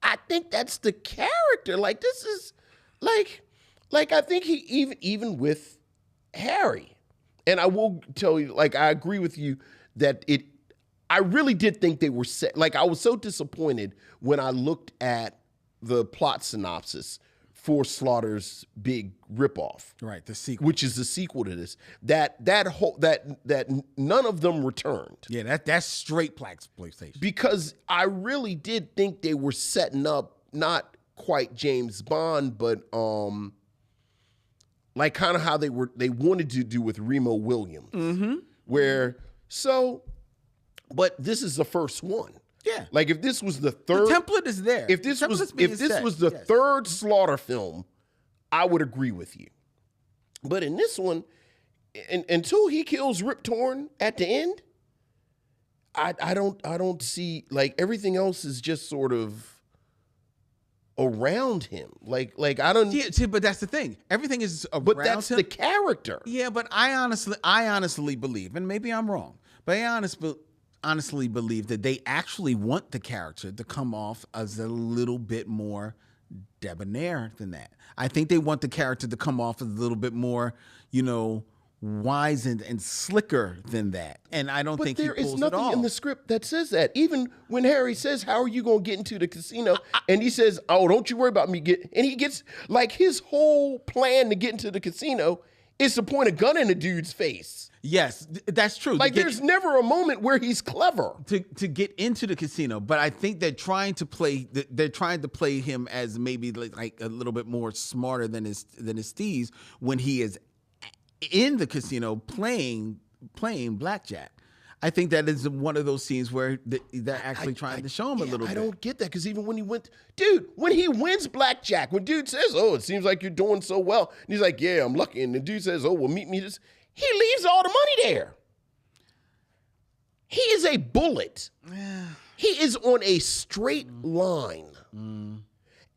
I think that's the character. Like, this is like I think he even with Harry. And I will tell you, like, I agree with you that I really did think they were set. Like, I was so disappointed when I looked at the plot synopsis for Slaughter's big ripoff. Right, the sequel. Which is the sequel to this. That none of them returned. Yeah, that's straight PlayStation. Because I really did think they were setting up not quite James Bond, but like kind of how they wanted to do with Remo Williams. Mm-hmm. But this is the first one. Yeah. Like if this was the third. The template is there. If this was the third Slaughter film, I would agree with you. But in this one, until he kills Rip Torn at the end, I don't see, like, everything else is just sort of around him. Like I don't. Yeah, see, but that's the thing. Everything is around him. But that's the character. Yeah, but I honestly believe, and maybe I'm wrong, but I honestly believe that they actually want the character to come off as a little bit more debonair than that. I think they want the character to come off as a little bit more, wise and slicker than that. And I don't think he pulls it off. But there is nothing in the script that says that. Even when Harry says, "How are you going to get into the casino?" And he says, "Oh, don't you worry about me and he gets, like, his whole plan to get into the casino is to point a gun in a dude's face. Yes, that's true. Like, there's never a moment where he's clever to get into the casino. But I think they're trying to play him as maybe like a little bit more smarter than his steez when he is in the casino playing blackjack. I think that is one of those scenes where they're actually trying to show him a little bit. I don't get that, because even when he when he wins blackjack, when dude says, "Oh, it seems like you're doing so well," and he's like, "Yeah, I'm lucky," and the dude says, "Oh, well, meet me this," he leaves all the money there. He is a bullet. He is on a straight line.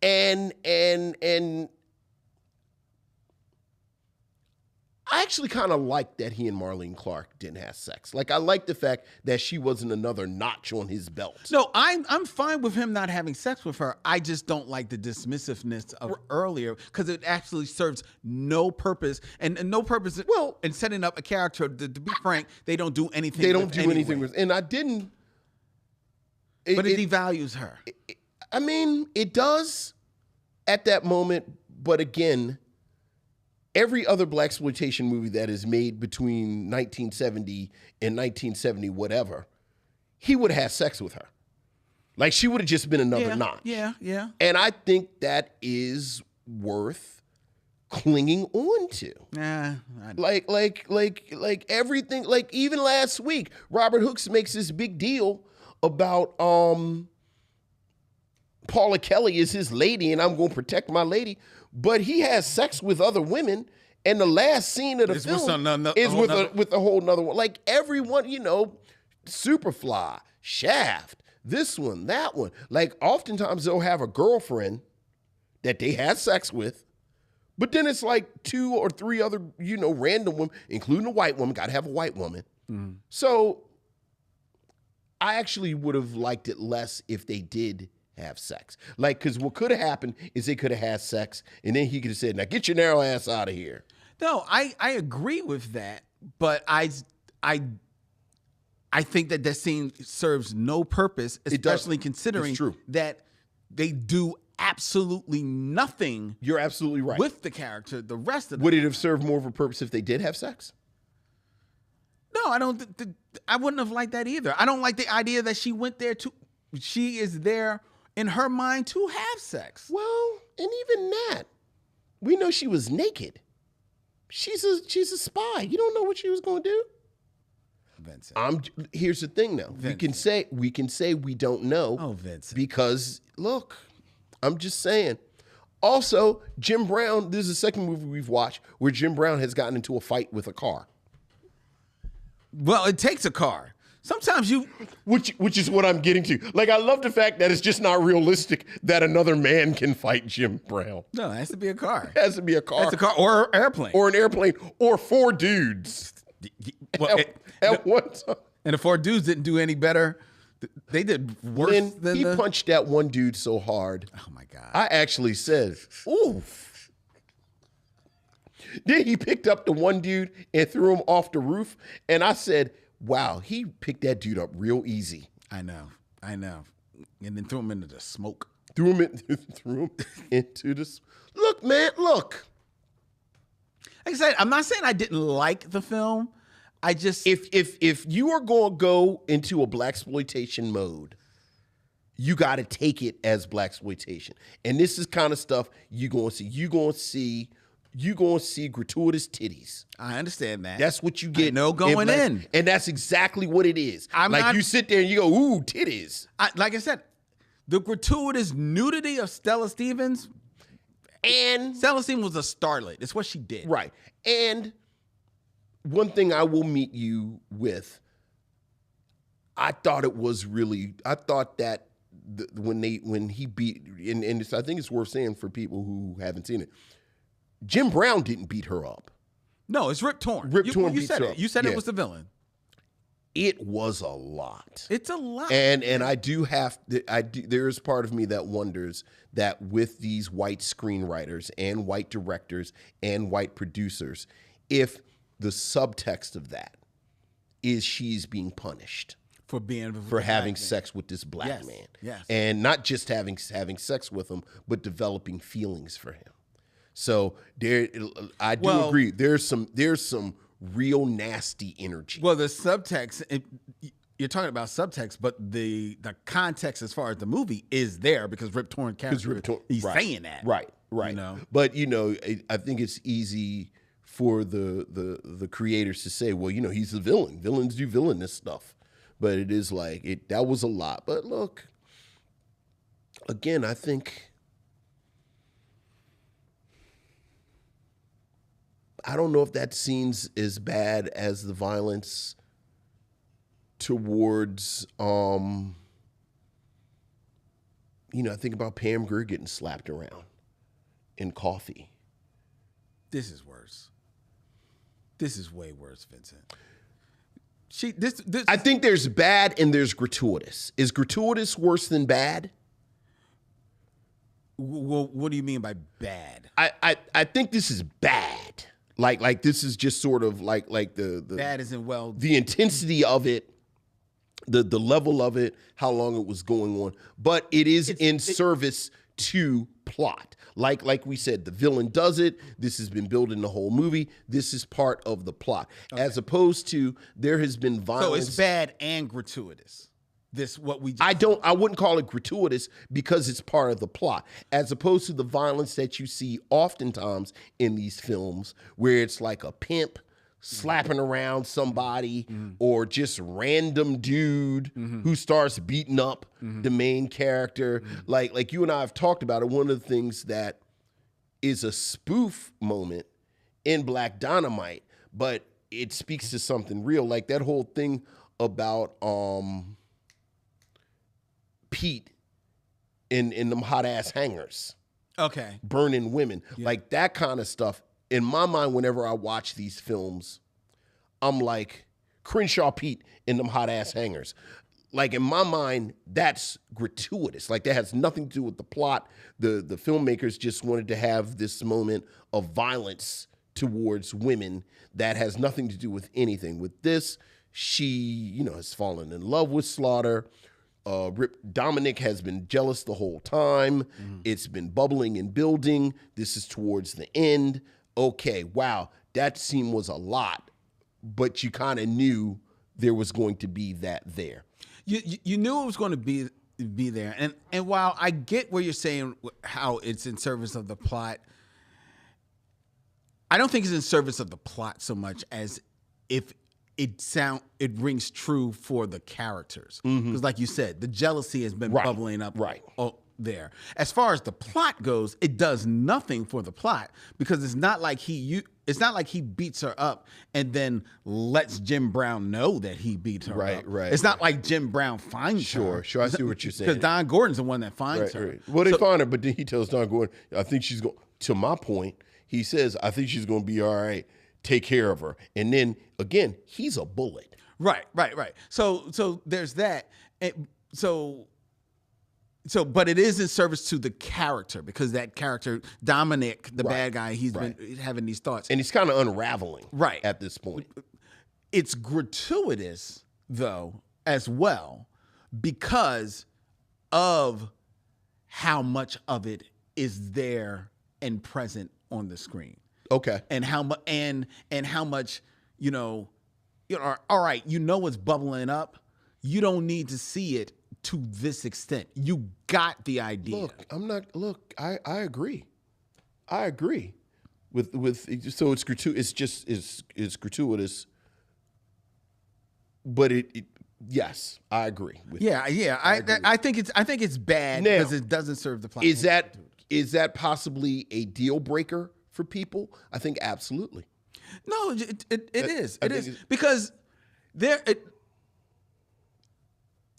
And I actually kind of like that he and Marlene Clark didn't have sex. Like, I like the fact that she wasn't another notch on his belt. No, I'm fine with him not having sex with her. I just don't like the dismissiveness of earlier, because it actually serves no purpose and no purpose. Well, in setting up a character. To be frank, they don't do anything. They don't do anything with, and I didn't. But it devalues her. I mean, it does at that moment, but again, every other blaxploitation movie that is made between 1970 and 1970 whatever, he would have had sex with her. Like, she would have just been another notch. Yeah. And I think that is worth clinging on to. Like everything, like even last week, Robert Hooks makes this big deal about Paula Kelly is his lady and I'm going to protect my lady. But he has sex with other women, and the last scene of the film is with a whole nother one. Like, everyone, Superfly, Shaft, this one, that one. Like, oftentimes they'll have a girlfriend that they had sex with, but then it's like 2 or 3 other, random women, including a white woman. Got to have a white woman. Mm. So I actually would have liked it less if they did have sex. Like, because what could have happened is they could have had sex, and then he could have said, "Now get your narrow ass out of here." No, I agree with that, but I think that scene serves no purpose, especially considering that they do absolutely nothing. You're absolutely right. With the character, the rest of the Would it have served more of a purpose if they did have sex? No, I don't. I wouldn't have liked that either. I don't like the idea that she went there she is there in her mind to have sex. Well, and even that, we know she was naked. She's a spy. You don't know what she was going to do. Vincent. Here's the thing now. Vincent. We can say we don't know. Oh, Vincent. Because look, I'm just saying, Also, Jim Brown, this is the second movie we've watched where Jim Brown has gotten into a fight with a car. Well, it takes a car. Sometimes you... Which is what I'm getting to. Like, I love the fact that it's just not realistic that another man can fight Jim Brown. No, it has to be a car. It has to be a car. It's a car or an airplane. Or an airplane. Or 4 dudes. Well, At one time. and the 4 dudes didn't do any better. They did worse Then than he the... punched that one dude so hard. Oh, my God. I actually said, oof. Then he picked up the one dude and threw him off the roof. And I said, wow, he picked that dude up real easy. I know. And then threw him into the smoke. Threw him into this. Look, man, look. Like I said, I'm not saying I didn't like the film. I just... If you are going to go into a blaxploitation mode, you got to take it as blaxploitation. And this is kind of stuff you're going to see. You're going to see gratuitous titties. I understand that. That's what you get. No going in. And that's exactly what it is. You sit there and you go, ooh, titties. Like I said, the gratuitous nudity of Stella Stevens... And Stella Stevens was a starlet. It's what she did. Right. And one thing I will meet you with, I thought that when he beat, and I think it's worth saying for people who haven't seen it, Jim Brown didn't beat her up. No, it's Rip Torn. Rip Torn you beats said her it. up. You said Yeah. it was the villain. It was a lot. It's a lot. And I do there is part of me that wonders that with these white screenwriters and white directors and white producers, if the subtext of that is she's being punished for having sex with this black man. Yes. And not just having sex with him, but developing feelings for him. So I do agree. There's some real nasty energy. Well, the subtext, you're talking about subtext, but the context as far as the movie is there because Rip Torn character, he's saying that. Right. You know? But, I think it's easy for the creators to say, well, he's the villain. Villains do villainous stuff. But it is that was a lot. But look, again, I think... I don't know if that scene's as bad as the violence towards, I think about Pam Grier getting slapped around in Coffee. This is worse. This is way worse, Vincent. I think there's bad and there's gratuitous. Is gratuitous worse than bad? Well, what do you mean by bad? I think this is bad. Like this is just sort of like the bad isn't the intensity of it, the level of it, how long it was going on, but it is in service to plot. Like we said, the villain does it. This has been building the whole movie. This is part of the plot, as opposed to there has been violence. So it's bad and gratuitous. I wouldn't call it gratuitous because it's part of the plot, as opposed to the violence that you see oftentimes in these films where it's like a pimp slapping around somebody or just random dude who starts beating up the main character. Like you and I have talked about it. One of the things that is a spoof moment in Black Dynamite, but it speaks to something real, like that whole thing about Pete in them hot ass hangers. Okay. Burning women. Yeah. Like that kind of stuff. In my mind, whenever I watch these films, I'm like, Crenshaw Pete in them hot ass hangers. Like in my mind, that's gratuitous. Like that has nothing to do with the plot. The filmmakers just wanted to have this moment of violence towards women that has nothing to do with anything. With this, she, has fallen in love with Slaughter. Dominic has been jealous the whole time. It's been bubbling and building. This is towards the end. Okay, wow, that scene was a lot, but you kind of knew there was going to be that there. You knew it was going to be there, and while I get what you're saying, how it's in service of the plot, I don't think it's in service of the plot so much as if it rings true for the characters, because like you said, the jealousy has been bubbling up there. As far as the plot goes, it does nothing for the plot because it's not like he beats her up and then lets Jim Brown know that he beat her up. Right. It's not like Jim Brown finds her. Sure. I see what you're saying. Because Don Gordon's the one that finds her. Right. Well, they find her, but then he tells Don Gordon, I think she's going, to my point, he says, I think she's going to be all right. Take care of her. And then, again, he's a bullet. Right. So there's that. But it is in service to the character because that character, Dominic, the bad guy, he's been having these thoughts. And he's kind of unraveling at this point. It's gratuitous, though, as well, because of how much of it is there and present on the screen. Okay. And how much and how much, all right, what's bubbling up. You don't need to see it to this extent. You got the idea. I agree. I agree with so it's gratuitous. It's gratuitous. But yes, I agree with Yeah. I think it's bad now, because it doesn't serve the plot. Is that possibly a deal breaker for people? I think absolutely. No, it is. It is because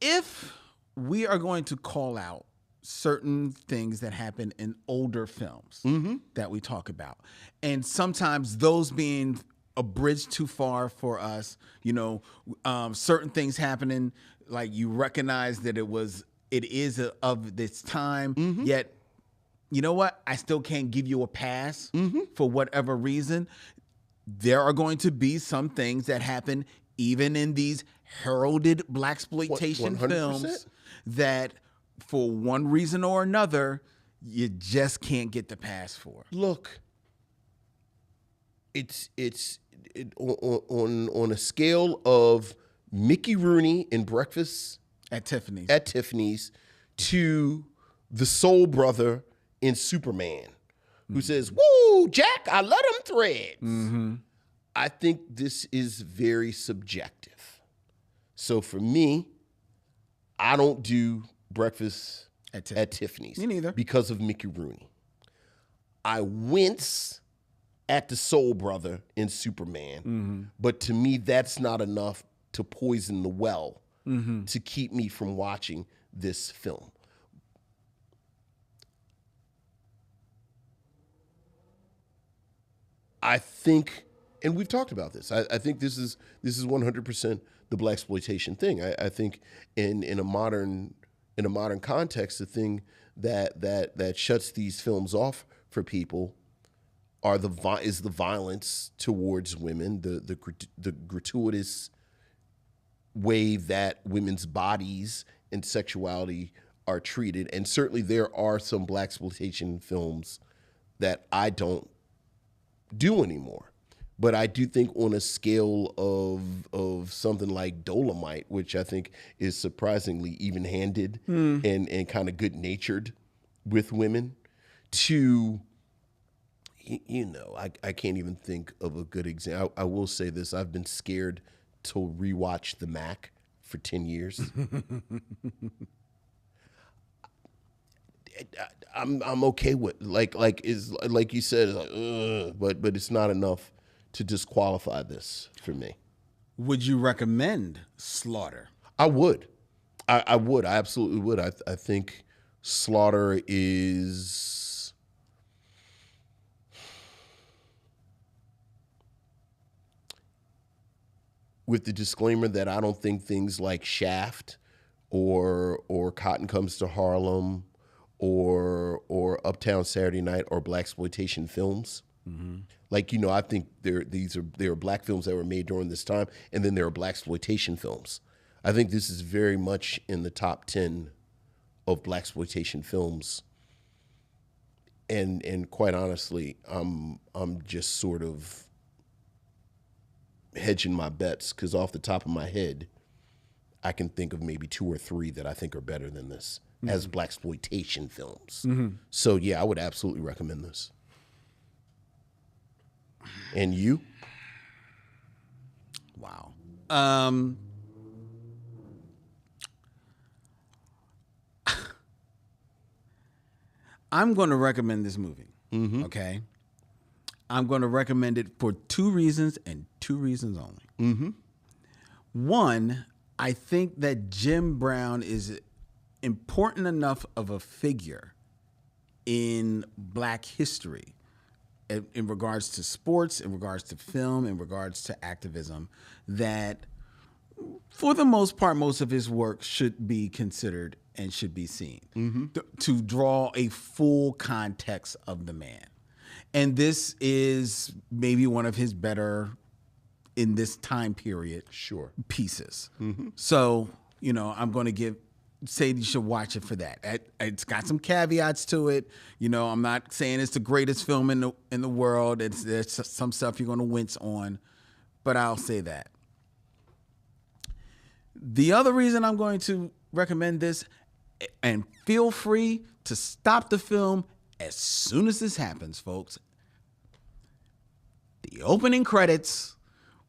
if we are going to call out certain things that happen in older films that we talk about, and sometimes those being a bridge too far for us, certain things happening, like you recognize that it is of this time, yet, you know what? I still can't give you a pass for whatever reason. There are going to be some things that happen even in these heralded blaxploitation 100%. films that for one reason or another, you just can't get the pass for. Look, it's on a scale of Mickey Rooney in Breakfast At Tiffany's. To the soul brother in Superman, who says, "Woo, Jack, I love them threads." I think this is very subjective. So for me, I don't do Breakfast at Tiffany's. Me neither. Because of Mickey Rooney. I wince at the soul brother in Superman, but to me, that's not enough to poison the well to keep me from watching this film. I think, and we've talked about this. I think this is 100% the blaxploitation thing. I think in a modern context, the thing that shuts these films off for people is the violence towards women, the gratuitous way that women's bodies and sexuality are treated, and certainly there are some blaxploitation films that I don't do anymore. But I do think on a scale of something like Dolomite, which I think is surprisingly even-handed and kind of good-natured with women, to, I can't even think of a good example. I will say this. I've been scared to rewatch The Mac for 10 years. I'm okay with like you said, but it's not enough to disqualify this for me. Would you recommend Slaughter? I would. I would. I absolutely would. I think Slaughter is with the disclaimer that I don't think things like Shaft or Cotton Comes to Harlem or Uptown Saturday Night or blaxploitation films. Like, I think there are black films that were made during this time, and then there are blaxploitation films. I think this is very much in the top 10 of blaxploitation films. And quite honestly, I'm just sort of hedging my bets because off the top of my head, I can think of maybe 2 or 3 that I think are better than this as blaxploitation films. So yeah, I would absolutely recommend this. And you? Wow. I'm going to recommend this movie. Okay. I'm going to recommend it for 2 reasons and 2 reasons only. One, I think that Jim Brown is important enough of a figure in Black history in regards to sports, in regards to film, in regards to activism, that for the most part, most of his work should be considered and should be seen to draw a full context of the man. And this is maybe one of his better, in this time period, pieces. So, I'm going to say you should watch it for that. It's got some caveats to it. I'm not saying it's the greatest film in the world. There's some stuff you're going to wince on, but I'll say that. The other reason I'm going to recommend this, and feel free to stop the film as soon as this happens, folks. The opening credits,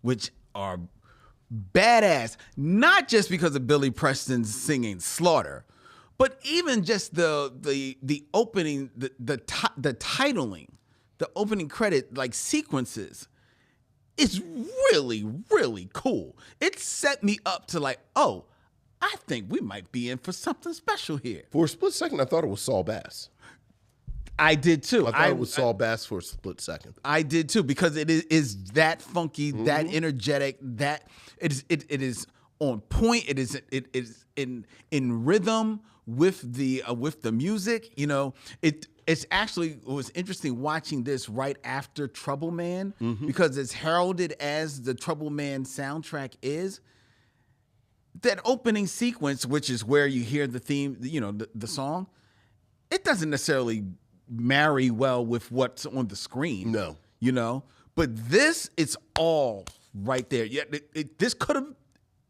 which are badass, not just because of Billy Preston's singing "Slaughter," but even just the opening, the titling, the opening credit like sequences. It's really, really cool. It set me up to like, oh, I think we might be in for something special here. For a split second, I thought it was Saul Bass. I did too. I thought it was Saul Bass for a split second. I did too, because it is that funky, that energetic, that it is on point. It is in rhythm with the music. It's actually, it was interesting watching this right after Trouble Man, because as heralded as the Trouble Man soundtrack is, that opening sequence, which is where you hear the theme, the song, it doesn't necessarily marry well with what's on the screen. No. But this, it's all right there. Yeah,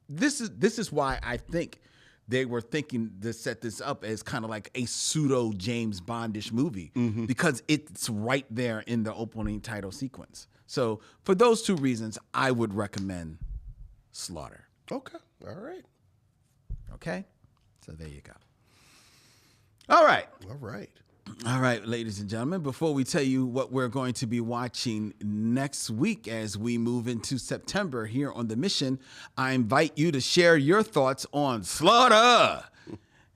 this is why I think they were thinking to set this up as kind of like a pseudo James Bondish movie, because it's right there in the opening title sequence. So for those 2 reasons, I would recommend Slaughter. Okay. All right. Okay. So there you go. All right. All right, ladies and gentlemen, before we tell you what we're going to be watching next week as we move into September here on The Mission, I invite you to share your thoughts on Slaughter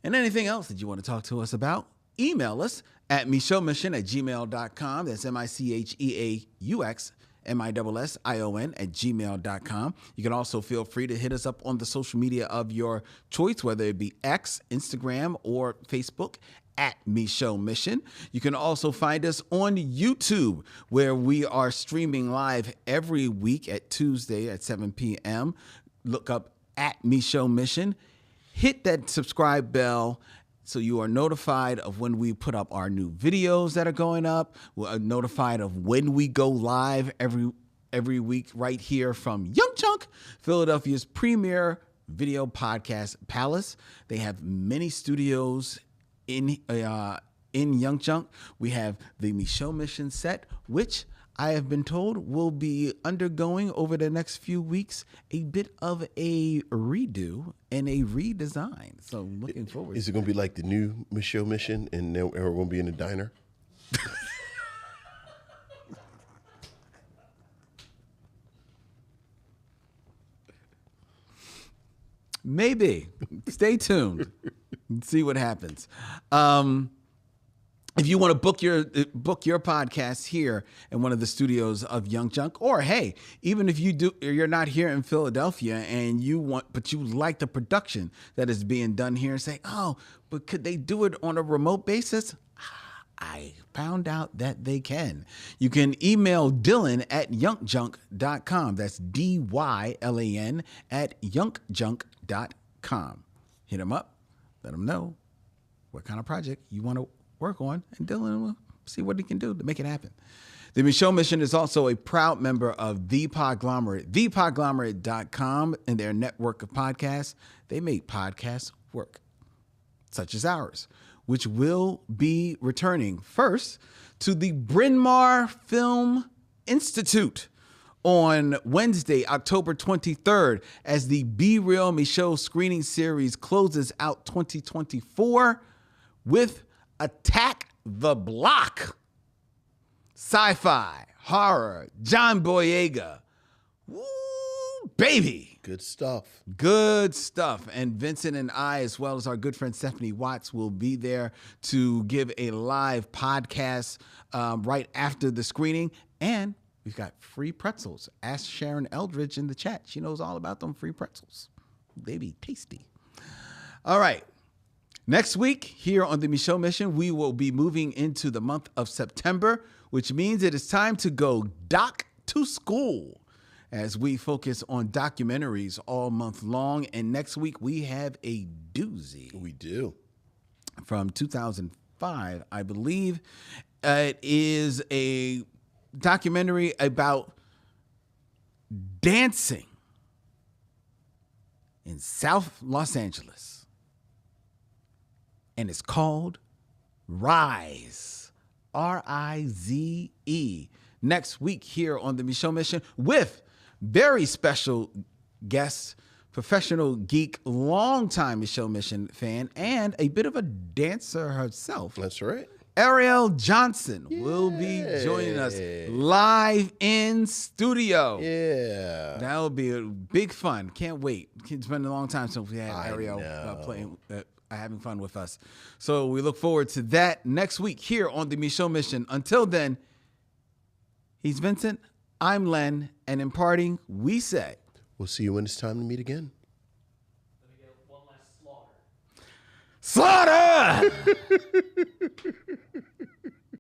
and anything else that you want to talk to us about. Email us at micheauxmission@gmail.com. That's MICHEAUXMISSION@gmail.com. You can also feel free to hit us up on the social media of your choice, whether it be X, Instagram, or Facebook, at Micheaux Mission. You can also find us on YouTube, where we are streaming live every week at Tuesday at 7 p.m. Look up at Micheaux Mission. Hit that subscribe bell so you are notified of when we put up our new videos that are going up. We're notified of when we go live every week right here from Young Chunk, Philadelphia's premier video podcast palace. They have many studios in Young Chunk. We have the Micheaux Mission set, which I have been told will be undergoing over the next few weeks a bit of a redo and a redesign. So I'm looking forward. Is it going to be like the new Micheaux Mission, and then we're going to be in a diner? Maybe. Stay tuned and see what happens. If you want to book your podcast here in one of the studios of Young Chunk, or hey, even if you're not here in Philadelphia and you like the production that is being done here, and say, oh, but could they do it on a remote basis? I found out that they can. You can email Dylan at youngjunk.com. That's DYLAN at youngjunk.com. Hit him up. Let him know what kind of project you want to work on, and Dylan will see what he can do to make it happen. The Micheaux Mission is also a proud member of The Podglomerate, thepodglomerate.com, and their network of podcasts. They make podcasts work, such as ours, which will be returning first to the Bryn Mawr Film Institute on Wednesday, October 23rd, as the Be Real Micheaux screening series closes out 2024 with Attack the block. Sci-fi, horror, John Boyega. Woo, baby. Good stuff. Good stuff. And Vincent and I, as well as our good friend Stephanie Watts, will be there to give a live podcast right after the screening. And we've got free pretzels. Ask Sharon Eldridge in the chat. She knows all about them free pretzels. They be tasty. All right. Next week, here on the Micheaux Mission, we will be moving into the month of September, which means it is time to go doc to school as we focus on documentaries all month long. And next week, we have a doozy. We do. From 2005, I believe. It is a documentary about dancing in South Los Angeles. And it's called Rise, R-I-Z-E. Next week here on the Micheaux Mission with very special guest, professional geek, longtime Micheaux Mission fan, and a bit of a dancer herself. That's right. Ariel Johnson will be joining us live in studio. Yeah. That'll be a big fun. Can't wait. It's been a long time since we had I Ariel know. playing, having fun with us. So we look forward to that next week here on the Micheaux Mission. Until then, he's Vincent, I'm Len, and in parting, we say, We'll see you when it's time to meet again. Let me get one last slaughter. Slaughter!